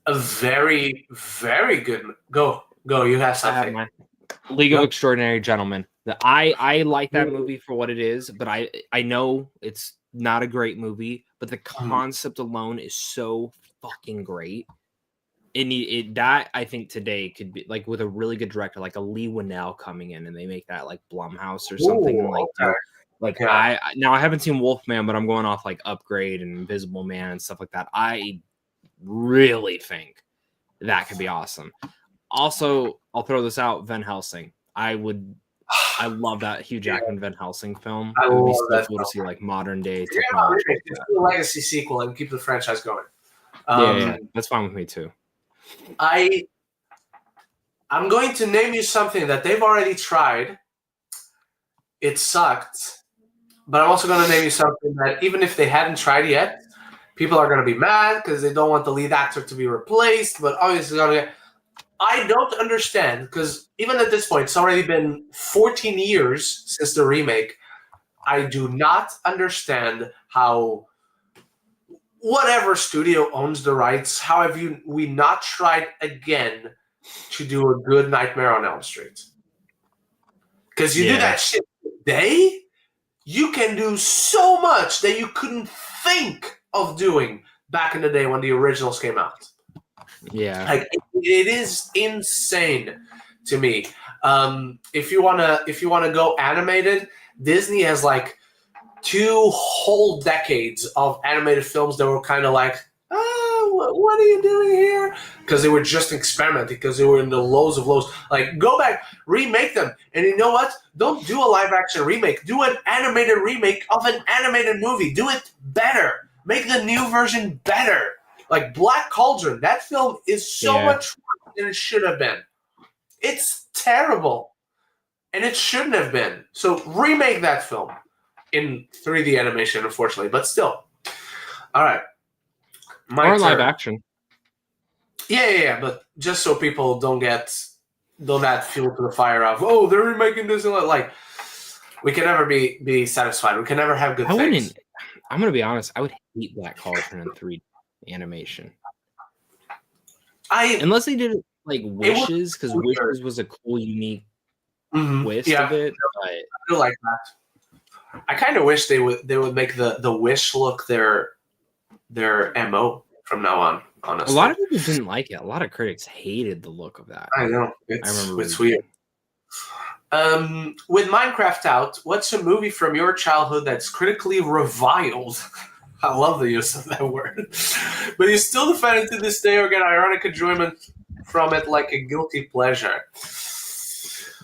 a very, very good. Go. You have I have something. mine. League of Go. Extraordinary Gentlemen. I like that movie for what it is, but I know it's not a great movie, but the concept alone is so fucking great. That I think today could be like with a really good director, like a Lee Winnell coming in, and they make that like Blumhouse or something, and like Okay. do like Yeah. I haven't seen Wolfman, but I'm going off like Upgrade and Invisible Man and stuff like that. I really think that could be awesome. Also, I'll throw this out: Van Helsing. I love that Hugh Jackman Van Helsing film. I It would be love so that cool to film. see like modern day Yeah, technology like just that. do a legacy sequel and keep the franchise going. Yeah, that's fine with me too. I'm going to name you something that they've already tried. It sucked, but I'm also going to name you something that even if they hadn't tried yet, people are going to be mad because they don't want the lead actor to be replaced. But obviously, I don't understand because even at this point, it's already been 14 years since the remake. I do not understand how whatever studio owns the rights, how have we not tried again to do a good Nightmare on Elm Street? Because you do that shit today, you can do so much that you couldn't think of doing back in the day when the originals came out. Yeah, like it is insane to me. If you wanna go animated, Disney has like 2 whole decades of animated films that were kind of like, what are you doing here? Because they were just experimenting, because they were in the lows of lows. Like, go back, remake them. And you know what? Don't do a live action remake. Do an animated remake of an animated movie. Do it better. Make the new version better. Like Black Cauldron, that film is so much worse than it should have been. It's terrible. And it shouldn't have been. So remake that film in 3D animation, unfortunately, but still. All right. or live action. Yeah, but just so people don't add fuel to the fire of, oh, they're remaking this, and like we can never be satisfied. We can never have good things. I'm gonna be honest. I would hate Black Cauldron in 3D animation. Unless they did it like Wishes, because Wishes was a cool, unique twist of it. But I feel like that. I kind of wish they would make the Wish look their MO from now on. Honestly, a lot of people didn't like it. A lot of critics hated the look of that. I know. I remember it's weird. With Minecraft out, what's a movie from your childhood that's critically reviled? I love the use of that word. But you still defend it to this day or get ironic enjoyment from it like a guilty pleasure.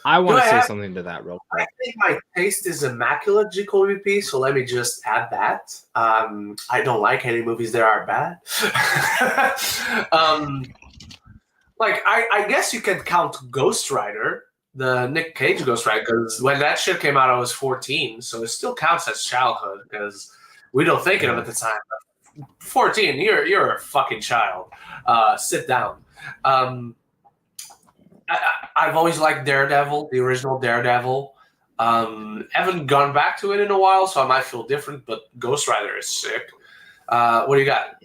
I want to say something to that real quick. I think my taste is immaculate, GWP, so let me just add that. I don't like any movies that are bad. I guess you can count Ghost Rider, the Nick Cage Ghost Rider, because when that shit came out, I was 14, so it still counts as childhood because we don't think of it at the time. But 14, you're a fucking child. Sit down. I've always liked Daredevil, the original Daredevil. Haven't gone back to it in a while, so I might feel different, but Ghost Rider is sick. What do you got?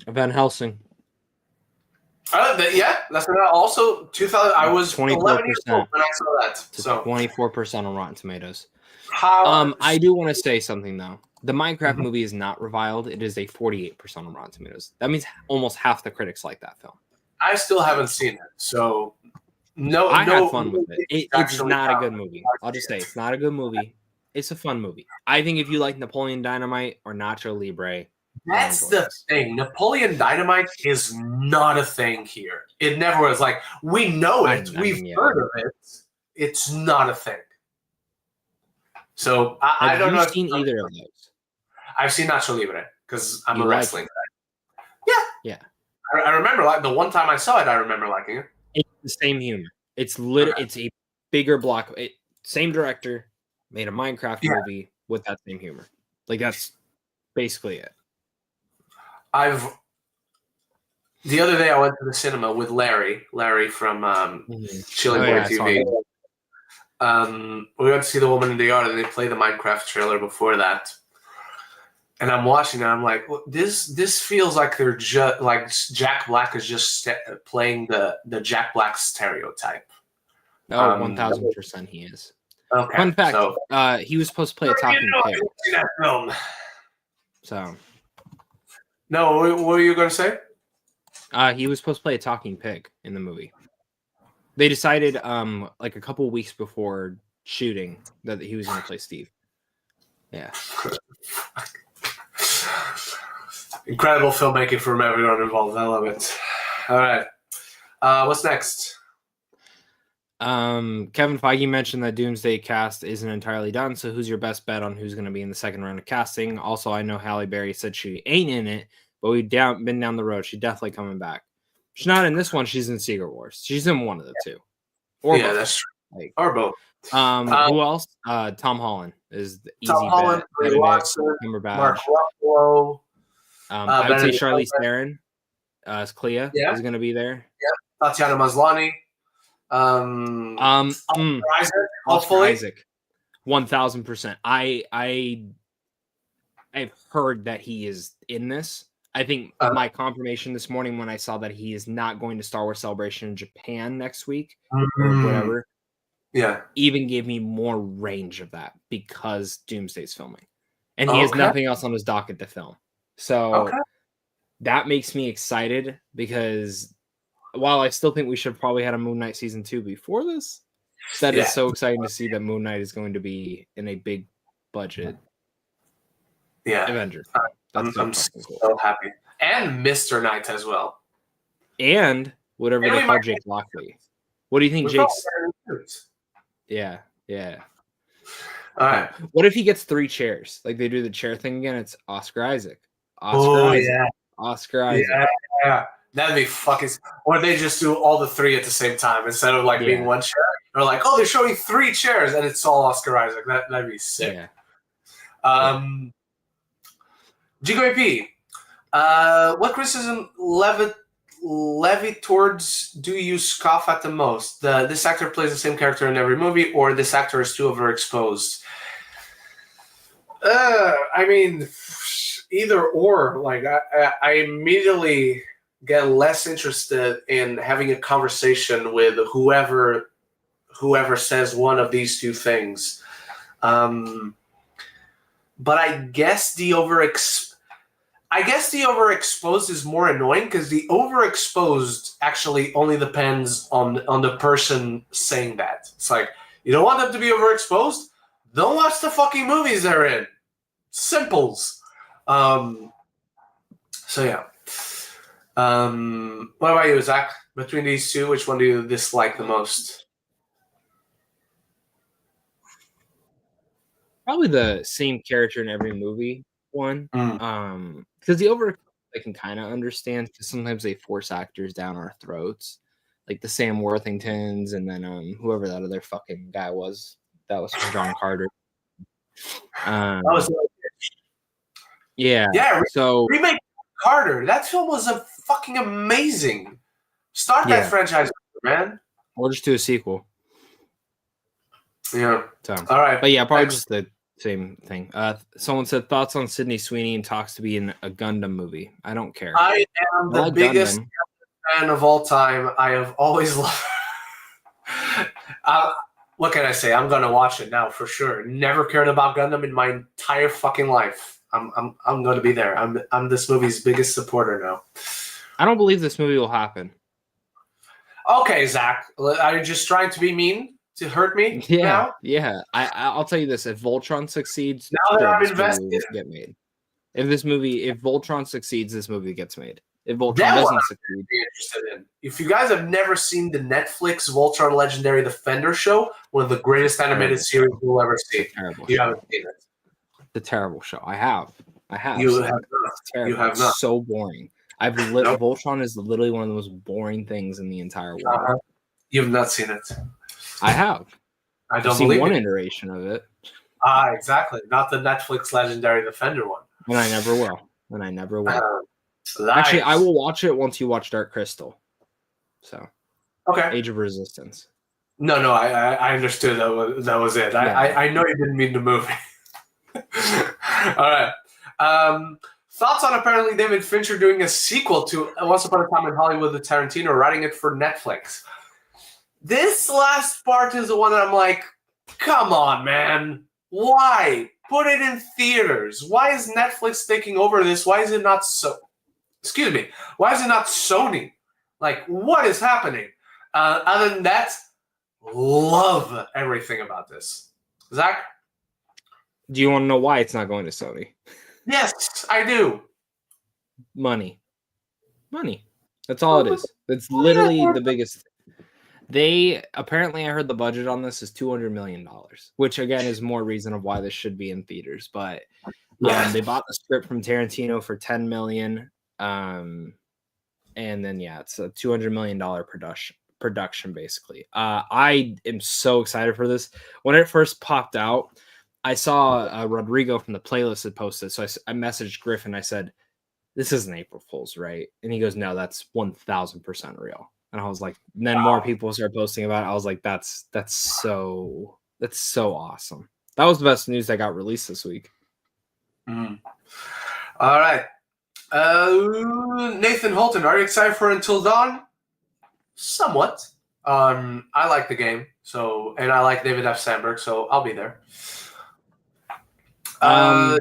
Van Helsing. Yeah, that's also 2000. I was 11 years old when I saw that. So 24% on Rotten Tomatoes. I do want to say something though. The Minecraft movie is not reviled. It is a 48% on Rotten Tomatoes. That means almost half the critics like that film. I still haven't seen it, so I had fun with it. It's not a good movie. I'll just say it's not a good movie. It's a fun movie. I think if you like Napoleon Dynamite or Nacho Libre, that's the thing. Napoleon Dynamite is not a thing here. It never was. Like, we know it. We've heard of it. It's not a thing. So I don't know. Have you seen either of those? I've seen Nacho Libre because I'm a wrestling guy. Yeah. I remember the one time I saw it. I remember liking it. It's the same humor. It's It's a bigger block. Same director made a Minecraft movie with that same humor. Like, that's basically it. The other day I went to the cinema with Larry from Chilling Boy TV. We went to see The Woman in the Yard, and they played the Minecraft trailer before that. and I'm watching it. I'm like, well, this feels like they're just like Jack Black is just playing the Jack Black stereotype. Oh, 1000% he is. Okay. Fun fact: so, he was supposed to play a talking pig. That film. So, no, what were you gonna say? He was supposed to play a talking pig in the movie. They decided, like a couple of weeks before shooting, that he was going to play Steve. Yeah. Incredible filmmaking from everyone involved. I love it. All right. What's next? Kevin Feige mentioned that Doomsday cast isn't entirely done, so who's your best bet on who's going to be in the second round of casting? Also, I know Halle Berry said she ain't in it, but we've been down the road. She's definitely coming back. She's not in this one. She's in Secret Wars. She's in one of the two. Or both. That's true. Like, or both. Who else? Tom Holland is the easy Tom Holland, bet. Watson, Mark Ruffalo. I would say Charlize Theron as Clea is going to be there. Yeah, Tatiana Maslany. Isaac, hopefully. Isaac, 1000%. I've heard that he is in this. I think my confirmation this morning when I saw that he is not going to Star Wars Celebration in Japan next week or whatever, even gave me more range of that because Doomsday's filming, and he has nothing else on his docket to film. So that makes me excited because while I still think we should have probably had a Moon Knight season 2 before this, that is so exciting to see that Moon Knight is going to be in a big budget Avenger. I'm so happy. And Mr. Knight as well. And whatever they call Jake Lockley. What do you think Jake's... Yeah. All right. What if he gets 3 chairs? Like they do the chair thing again. It's Oscar Isaac. Oscar Isaac. Yeah. That'd be fucking... Or they just do all the 3 at the same time instead of like being one chair. They're like, they're showing 3 chairs and it's all Oscar Isaac. That'd be sick. GKP, what criticism levy towards do you scoff at the most? This actor plays the same character in every movie, or this actor is too overexposed? I mean, either or. Like, I immediately get less interested in having a conversation with whoever says one of these two things. But I guess the overexposed is more annoying because the overexposed actually only depends on the person saying that. It's like, you don't want them to be overexposed? Don't watch the fucking movies they're in. Simples. So yeah. What about you, Zach? Between these two, which one do you dislike the most? Probably the same character in every movie one. Because the over I can kind of understand because sometimes they force actors down our throats, like the Sam Worthingtons and then whoever that other fucking guy was. That was from John Carter. So remake Carter. That film was fucking amazing. Start that franchise, man. We'll just do a sequel. Yeah. So, all right. But yeah, probably just the same thing. Someone said thoughts on Sydney Sweeney and talks to be in a Gundam movie. I don't care. I am the biggest fan of all time. I have always loved. What can I say? I'm gonna watch it now for sure. Never cared about Gundam in my entire fucking life. I'm gonna be there. I'm this movie's biggest supporter now. I don't believe this movie will happen. Okay, Zach, are you just trying to be mean? To hurt me? Yeah. I'll tell you this: if Voltron succeeds, now that I'm invested, get made. If Voltron succeeds, this movie gets made. If Voltron doesn't succeed, be interested in. If you guys have never seen the Netflix Voltron Legendary Defender show, one of the greatest animated series you'll ever see. You haven't seen it. The terrible show. I have. You have not. You have not. So boring. Voltron is literally one of the most boring things in the entire world. You've not seen it. I have. I don't I've believe seen one iteration of it. Exactly. Not the Netflix Legendary Defender one. And I never will. Actually, I will watch it once you watch Dark Crystal. So, okay. Age of Resistance. No, I understood that was it. I know you didn't mean the movie. All right. Thoughts on apparently David Fincher doing a sequel to Once Upon a Time in Hollywood with Tarantino, writing it for Netflix. This last part is the one that I'm like, come on, man. Why? Put it in theaters. Why is Netflix taking over this? Why is it not Excuse me. Why is it not Sony? Like, what is happening? Other than that, love everything about this. Zach? Do you want to know why it's not going to Sony? Yes, I do. Money. That's all it is. That's literally the biggest. They apparently, I heard the budget on this is $200 million, which again is more reason of why this should be in theaters. But they bought the script from Tarantino for $10 million, and then it's a $200 million production basically. I am so excited for this. When it first popped out, I saw Rodrigo from the playlist had posted, so I messaged Griffin. I said, "This isn't April Fool's, right?" And he goes, "No, that's 1,000% real." And I was like, and then more people started posting about it. I was like, that's so awesome. That was the best news that got released this week. All right. Nathan Holton, are you excited for Until Dawn? Somewhat. I like the game, and I like David F. Sandberg, so I'll be there. I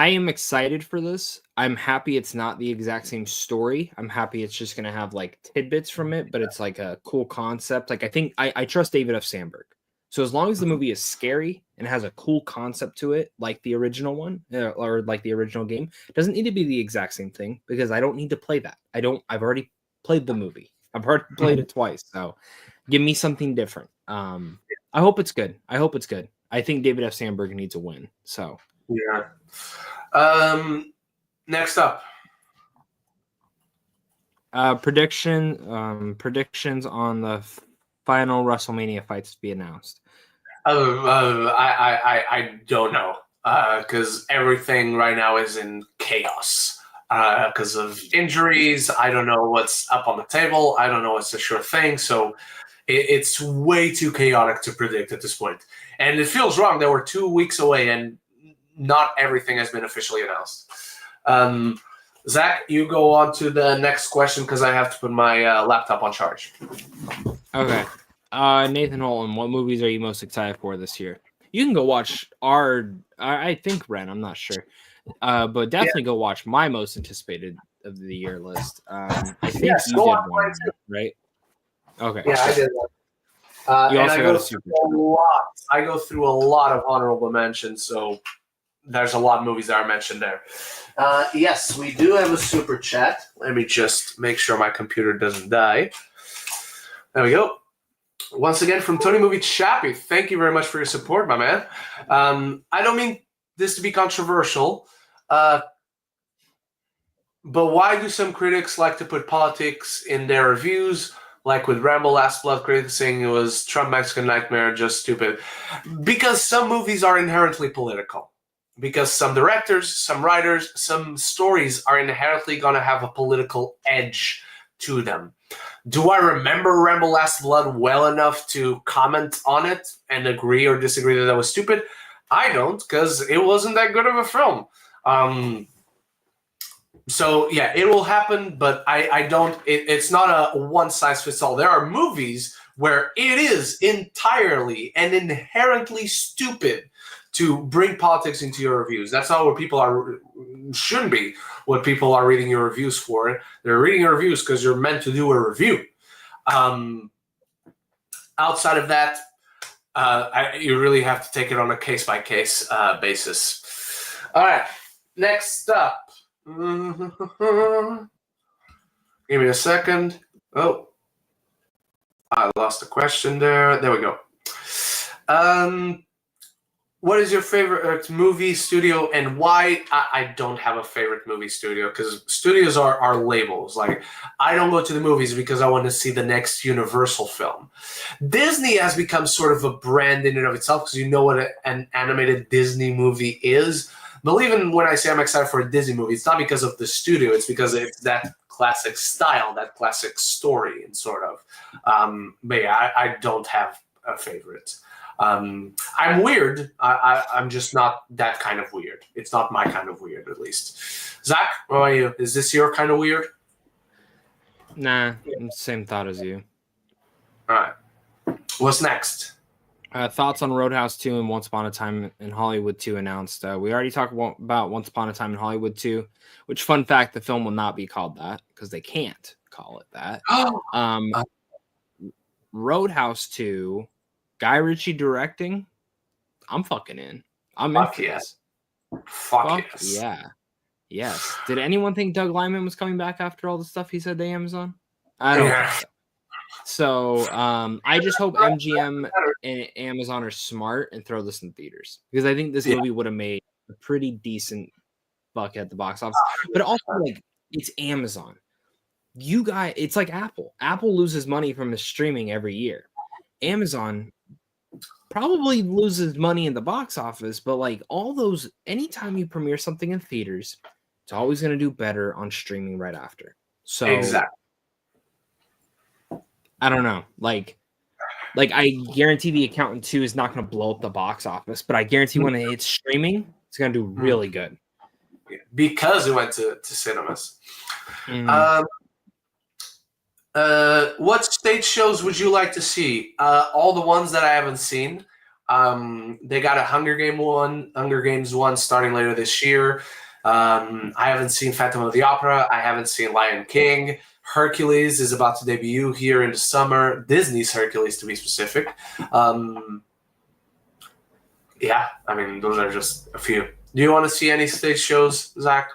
am excited for this. I'm happy it's not the exact same story. I'm happy it's just going to have like tidbits from it, but it's like a cool concept. Like I trust David F. Sandberg. So as long as the movie is scary and has a cool concept to it, like the original one or like the original game, it doesn't need to be the exact same thing because I don't need to play that. I've already played the movie. I've already played it twice. So give me something different. I hope it's good. I think David F. Sandberg needs a win. So yeah. Next up. Predictions on the final WrestleMania fights to be announced. I don't know because everything right now is in chaos because of injuries. I don't know what's up on the table. I don't know what's a sure thing. So it's way too chaotic to predict at this point. And it feels wrong that we're 2 weeks away and not everything has been officially announced. Zach, you go on to the next question because I have to put my laptop on charge. Okay. Nathan Holton, what movies are you most excited for this year? You can go watch I think Ren, I'm not sure. But definitely go watch my most anticipated of the year list. I think you did one, right? Okay. Yeah, I did one. You also got a super. I go through a lot of honorable mentions, so there's a lot of movies that are mentioned there. Yes, we do have a super chat. Let me just make sure my computer doesn't die. There we go. Once again, from Tony Movie Chappie. Thank you very much for your support, my man. I don't mean this to be controversial, but why do some critics like to put politics in their reviews? Like with Rambo Last Blood, critics saying it was Trump Mexican Nightmare, just stupid. Because some movies are inherently political. Because some directors, some writers, some stories are inherently going to have a political edge to them. Do I remember Rambo Last Blood well enough to comment on it and agree or disagree that was stupid? I don't, because it wasn't that good of a film. So, yeah, it will happen, but I don't. It's not a one-size-fits-all. There are movies where it is entirely and inherently stupid to bring politics into your reviews. That's not what people shouldn't be what people are reading your reviews for. They're reading your reviews because you're meant to do a review. Outside of that, you really have to take it on a case-by-case basis. All right, next up. Give me a second. Oh, I lost the question there. There we go. What is your favorite movie studio and why? I don't have a favorite movie studio because studios are labels. Like, I don't go to the movies because I want to see the next Universal film. Disney has become sort of a brand in and of itself because you know what an animated Disney movie is. But even when I say I'm excited for a Disney movie, it's not because of the studio. It's because it's that classic style, that classic story, and sort of. But yeah, I don't have a favorite. I'm weird. I'm just not that kind of weird. It's not my kind of weird, at least. Zach, what about you? Is this your kind of weird? Nah, same thought as you. All right. What's next? Thoughts on Roadhouse 2 and Once Upon a Time in Hollywood 2 announced. We already talked about Once Upon a Time in Hollywood 2, which, fun fact, the film will not be called that because they can't call it that. Roadhouse 2, Guy Ritchie directing. I'm fucking in. I'm in for this. Fuck yes. Yeah. Yes. Did anyone think Doug Liman was coming back after all the stuff he said to Amazon? I don't think so. So I just hope MGM and Amazon are smart and throw this in theaters, because I think this movie would have made a pretty decent buck at the box office. But also, like, it's Amazon. You guys, it's like Apple. Apple loses money from its streaming every year. Amazon probably loses money in the box office, but like all those, anytime you premiere something in theaters, it's always going to do better on streaming right after. So exactly. I don't know. Like I guarantee The Accountant 2 is not going to blow up the box office, but I guarantee when it hits streaming, it's going to do really good. Because it went to cinemas. What stage shows would you like to see? All the ones that I haven't seen. They got a Hunger Games one starting later this year. I haven't seen Phantom of the Opera. I haven't seen Lion King. Hercules is about to debut here in the summer. Disney's Hercules, to be specific. Yeah, I mean, those are just a few. Do you want to see any stage shows, Zach?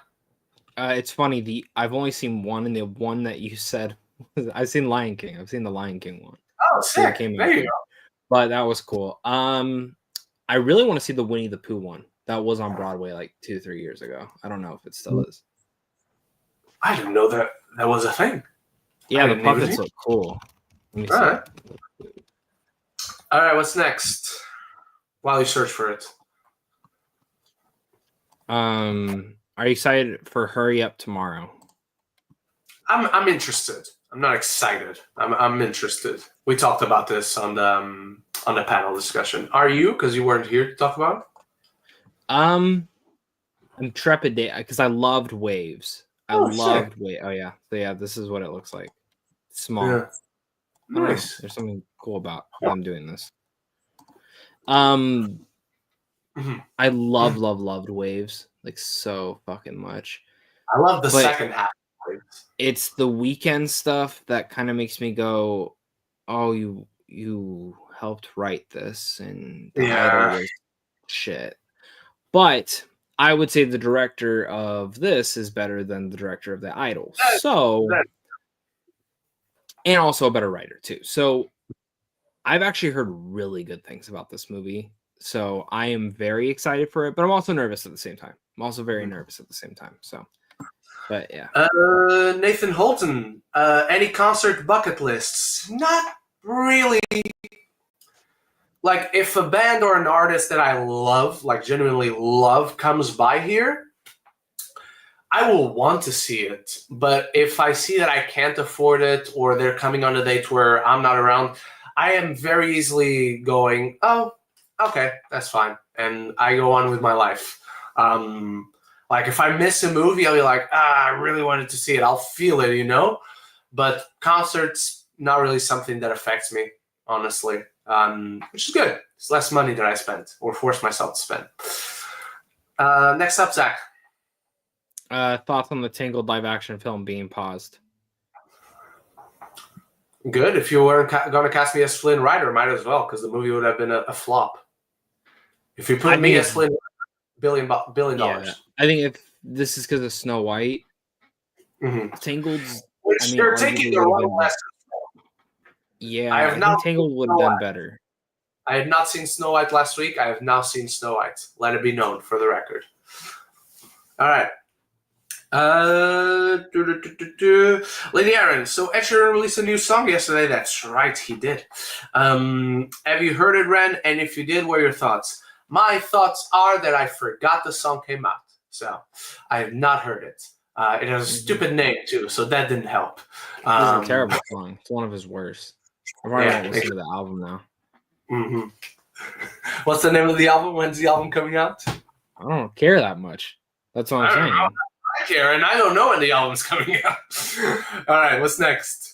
It's funny. I've only seen one, and the one that you said, I've seen Lion King. I've seen the Lion King one. Oh, sick. There you go. But that was cool. I really want to see the Winnie the Pooh one. That was on Broadway like 2-3 years ago. I don't know if it still is. I didn't know that was a thing. Yeah, the puppets look cool. All right, what's next? While you search for it. Are you excited for Hurry Up Tomorrow? I'm interested. I'm not excited. I'm interested. We talked about this on the panel discussion. Are you? Because you weren't here to talk about it? I'm trepidate because I loved Waves. Oh yeah. So yeah, this is what it looks like. Small. Yeah. Nice. There's something cool about them doing this. I loved Waves like so fucking much. I love the second half of Waves. It's the Weekend stuff that kind of makes me go, oh, you helped write this, and the idol was shit. But I would say the director of this is better than the director of The Idol. And also a better writer too. So I've actually heard really good things about this movie. So I am very excited for it, but I'm also nervous at the same time. I'm also very nervous at the same time. So, but yeah. Nathan Holton, any concert bucket lists? Not really. Like, if a band or an artist that I love, like genuinely love, comes by here, I will want to see it. But if I see that I can't afford it, or they're coming on a date where I'm not around, I am very easily going, oh, okay, that's fine. And I go on with my life. Like, if I miss a movie, I'll be like, I really wanted to see it. I'll feel it, you know? But concerts, not really something that affects me, honestly. Which is good. It's less money that I spent or force myself to spend. Next up, Zach. Thoughts on the Tangled live action film being paused? Good. If you weren't going to cast me as Flynn Rider, might as well, because the movie would have been a flop. If you put me as Flynn, $1 billion. Yeah, I think if this is because of Snow White, Tangled's. Which you're taking the wrong lesson. Yeah, I think Tangled would have done better. I have not seen Snow White last week. I have now seen Snow White. Let it be known for the record. All right. Lady Aaron, so Ed Sheeran released a new song yesterday. That's right, he did. Have you heard it, Ren? And if you did, what are your thoughts? My thoughts are that I forgot the song came out. So I have not heard it. It has a stupid name, too, so that didn't help. It's a terrible song. It's one of his worst. I've already listened to the album now. What's the name of the album? When's the album coming out? I don't care that much. That's what I'm I don't saying. know. I care, and I don't know when the album's coming out. All right, what's next?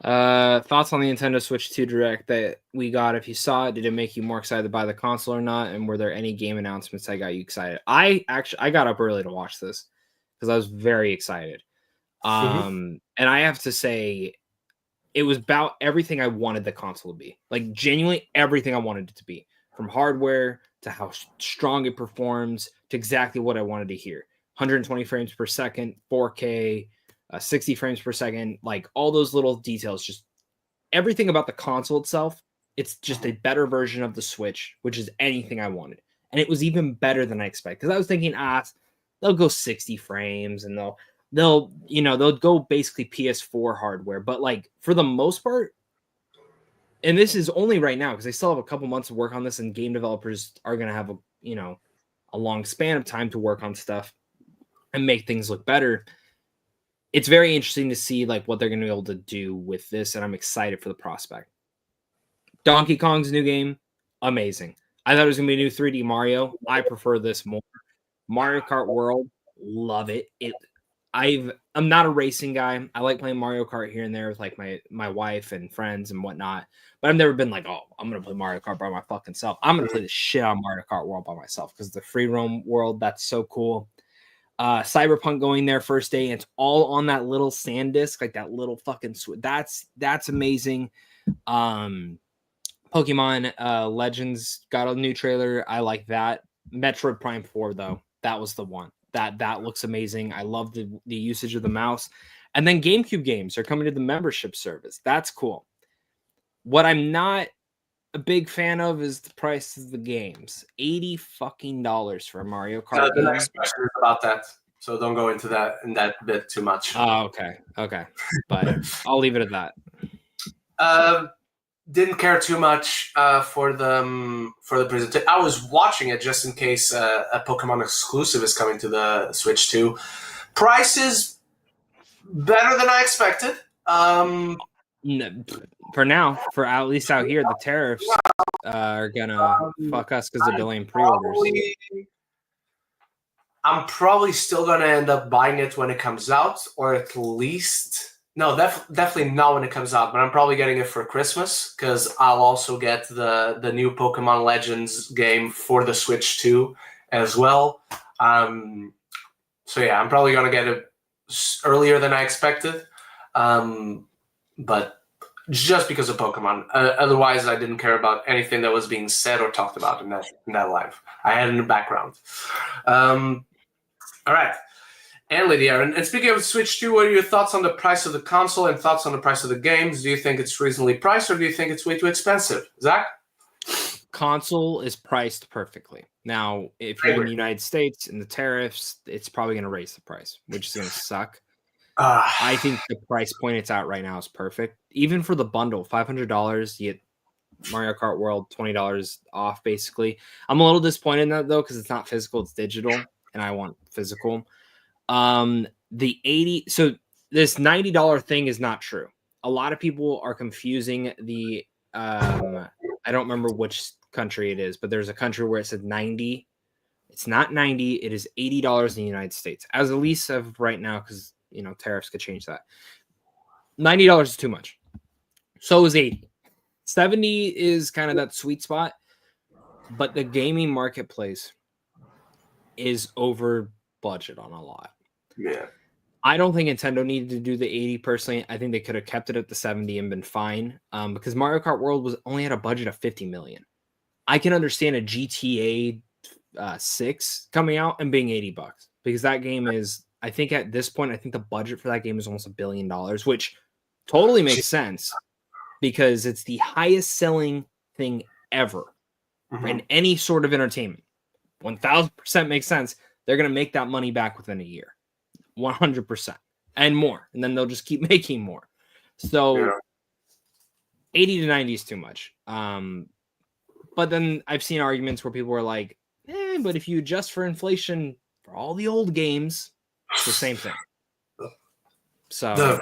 Thoughts on the Nintendo Switch 2 Direct that we got? If you saw it, did it make you more excited to buy the console or not? And were there any game announcements that got you excited? I got up early to watch this because I was very excited. And I have to say, it was about everything I wanted the console to be. Like, genuinely everything I wanted it to be. From hardware to how strong it performs to exactly what I wanted to hear. 120 frames per second, 4K, 60 frames per second, like all those little details, just everything about the console itself. It's just a better version of the Switch, which is anything I wanted. And it was even better than I expected. Because I was thinking, they'll go 60 frames and they'll go basically PS4 hardware. But like for the most part, and this is only right now because they still have a couple months to work on this, and game developers are going to have a long span of time to work on stuff and make things look better. It's very interesting to see like what they're going to be able to do with this, and I'm excited for the prospect. Donkey Kong's new game, amazing. I thought it was going to be a new 3D Mario. I prefer this more. Mario Kart World, love it. I'm not a racing guy. I like playing Mario Kart here and there with like my wife and friends and whatnot. But I've never been like, oh, I'm gonna play Mario Kart by my fucking self. I'm gonna play the shit on Mario Kart World by myself because the free roam world, that's so cool. Cyberpunk going there first day, and it's all on that little SanDisk, like that little fucking that's amazing. Pokemon Legends got a new trailer. I like that. Metroid Prime 4 though, that was the one. That looks amazing. I love the usage of the mouse. And then GameCube games are coming to the membership service. That's cool. What I'm not a big fan of is the price of the games. $80 fucking for a Mario Kart The game. next question is about that, so don't go into that in that bit too much. Oh, okay. But I'll leave it at that. Didn't care too much for the presentation. I was watching it just in case a Pokemon exclusive is coming to the Switch 2. Price is better than I expected. For now, for at least out here, the tariffs are gonna fuck us because they're delaying pre-orders. I'm probably still gonna end up buying it when it comes out, or at least. No, definitely not when it comes out, but I'm probably getting it for Christmas because I'll also get the new Pokemon Legends game for the Switch 2 as well. So yeah, I'm probably going to get it earlier than I expected, but just because of Pokemon. Otherwise, I didn't care about anything that was being said or talked about in that live. I had it in the background. All right. And Lydia, and speaking of Switch 2, what are your thoughts on the price of the console and thoughts on the price of the games? Do you think it's reasonably priced or do you think it's way too expensive? Zach? Console is priced perfectly. Now, if you're in the United States and the tariffs, it's probably going to raise the price, which is going to suck. I think the price point it's at right now is perfect. Even for the bundle, $500, you get Mario Kart World, $20 off, basically. I'm a little disappointed in that, though, because it's not physical, it's digital, and I want physical. The 80, so this $90 thing is not true. A lot of people are confusing the I don't remember which country it is, but there's a country where it said 90. It's not 90, it is $80 in the United States. As at least of right now, because tariffs could change that. $90 is too much. So is 80. 70 is kind of that sweet spot, but the gaming marketplace is over budget on a lot. Yeah. I don't think Nintendo needed to do the 80 personally. I think they could have kept it at the 70 and been fine. Because Mario Kart World only had a budget of $50 million. I can understand a GTA 6 coming out and being $80 because that game is, I think at this point, I think the budget for that game is almost $1 billion, which totally makes sense because it's the highest selling thing ever in any sort of entertainment. 1000% makes sense. They're going to make that money back within a year. 100% and more. And then they'll just keep making more. So 80 to 90 is too much. But then I've seen arguments where people are like, but if you adjust for inflation for all the old games, it's the same thing. So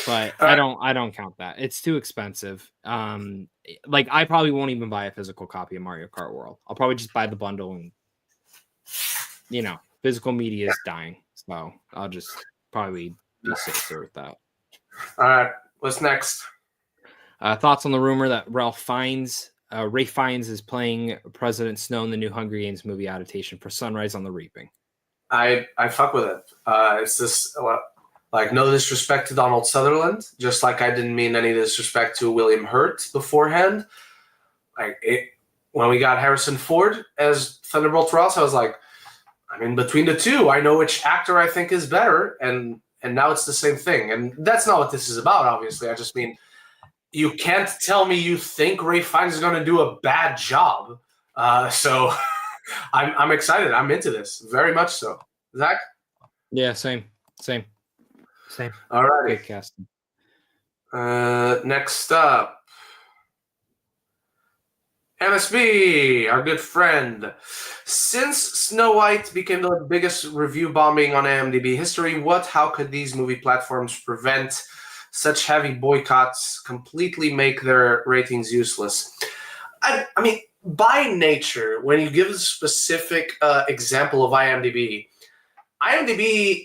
But I don't count that. It's too expensive. Like I probably won't even buy a physical copy of Mario Kart World. I'll probably just buy the bundle, and physical media is dying, so I'll just probably be safer with that. All right, what's next? Thoughts on the rumor that Ralph Fiennes is playing President Snow in the new Hunger Games movie adaptation for Sunrise on the Reaping. I fuck with it. It's just like no disrespect to Donald Sutherland, just like I didn't mean any disrespect to William Hurt beforehand. When we got Harrison Ford as Thunderbolt Ross, I was like, I mean, between the two, I know which actor I think is better, and now it's the same thing. And that's not what this is about, obviously. I just mean, you can't tell me you think Ray Fiennes is going to do a bad job. So I'm excited. I'm into this, very much so. Zach? Yeah, same. All righty. Good casting. Next up, MSB, our good friend. Since Snow White became the biggest review bombing on IMDb history, how could these movie platforms prevent such heavy boycotts, completely make their ratings useless? I mean, by nature, when you give a specific example of IMDb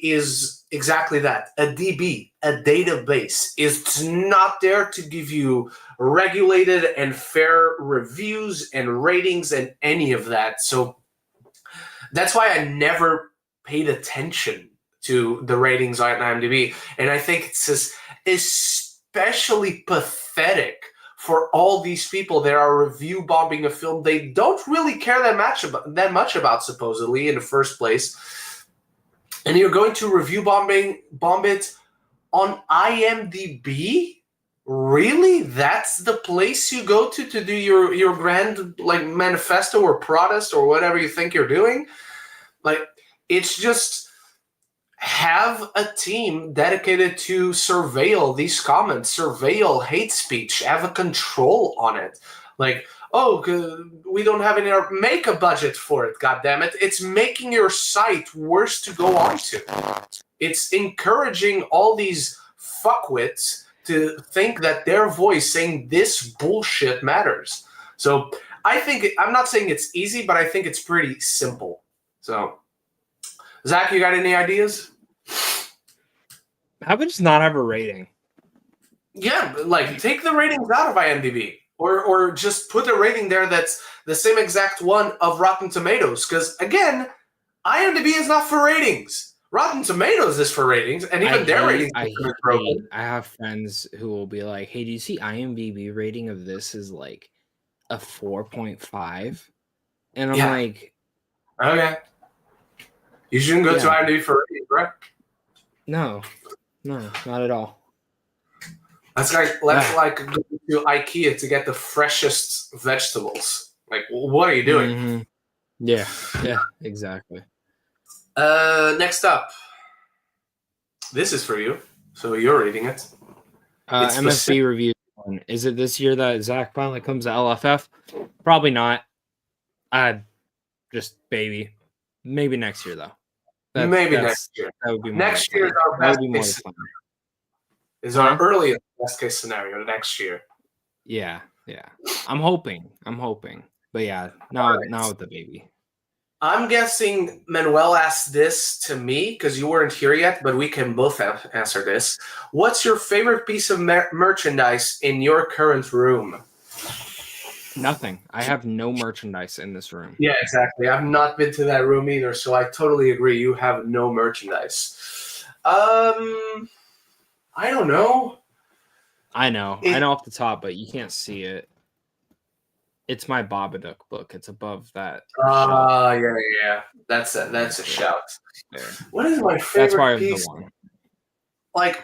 is exactly that, a DB, a database. It's not there to give you regulated and fair reviews and ratings and any of that. So that's why I never paid attention to the ratings on IMDb. And I think it's just especially pathetic for all these people that are review bombing a film they don't really care that much about, supposedly, in the first place. And you're going to review bomb it on IMDb? Really? That's the place you go to do your grand manifesto or protest or whatever you think you're doing? It's just have a team dedicated to surveil these comments, surveil hate speech, have a control on it. We don't have any, make a budget for it, goddammit. It's making your site worse to go on to. It's encouraging all these fuckwits to think that their voice saying this bullshit matters. So I'm not saying it's easy, but I think it's pretty simple. So, Zach, you got any ideas? How about just not have a rating? Yeah, take the ratings out of IMDb. Or just put a rating there that's the same exact one of Rotten Tomatoes. Because, again, IMDb is not for ratings. Rotten Tomatoes is for ratings, and even their ratings are broken. I have friends who will be like, hey, do you see IMDb rating of this is like a 4.5? And I'm like... Okay. You shouldn't go to IMDb for ratings, right? No, not at all. That's like going to IKEA to get the freshest vegetables. What are you doing? Mm-hmm. Yeah, exactly. Next up. This is for you, so you're reading it. MSB review. Is it this year that Zach finally comes to LFF? Probably not. Just maybe next year though. Next year. That would be next year. That would be more fun. Is our earliest best case scenario next year? Yeah. I'm hoping. But yeah, now with the baby. I'm guessing Manuel asked this to me because you weren't here yet, but we can both answer this. What's your favorite piece of merchandise in your current room? Nothing. I have no merchandise in this room. Yeah, exactly. I've not been to that room either, so I totally agree. You have no merchandise. I don't know. I know off the top, but you can't see it. It's my Babadook book. It's above that. Yeah. That's a shout. There. What is my favorite That's why piece? I'm the one.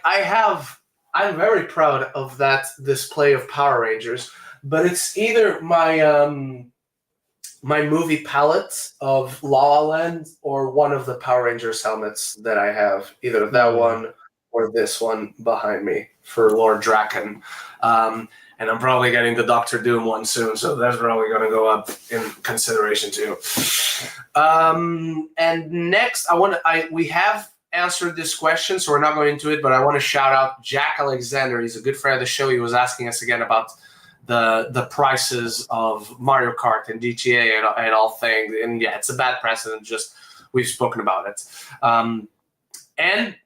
I'm very proud of that display of Power Rangers, but it's either my my movie palette of La La Land or one of the Power Rangers helmets that I have. Either that one or this one behind me for Lord Draken. And I'm probably getting the Doctor Doom one soon, so that's probably going to go up in consideration too. And next, we have answered this question, so we're not going into it, but I want to shout out Jack Alexander. He's a good friend of the show. He was asking us again about the prices of Mario Kart and GTA and all things. And yeah, it's a bad precedent, just we've spoken about it. And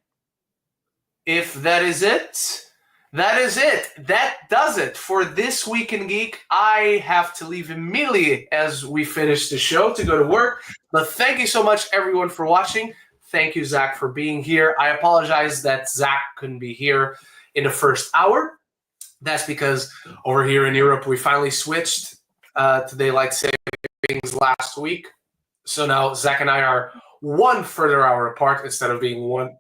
if that is it, that is it. That does it for this Week in Geek. I have to leave immediately as we finish the show to go to work. But thank you so much, everyone, for watching. Thank you, Zach, for being here. I apologize that Zach couldn't be here in the first hour. That's because over here in Europe, we finally switched to daylight savings last week. So now Zach and I are 1 further hour apart instead of being 1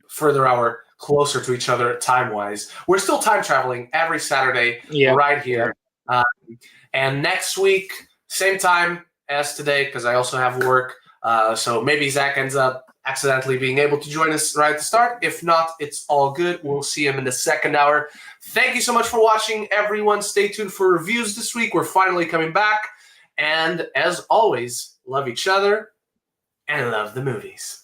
further hour closer to each other time-wise. We're still time traveling every Saturday right here. And next week, same time as today, because I also have work. So maybe Zach ends up accidentally being able to join us right at the start. If not, it's all good. We'll see him in the second hour. Thank you so much for watching, everyone. Stay tuned for reviews this week. We're finally coming back. And as always, love each other and love the movies.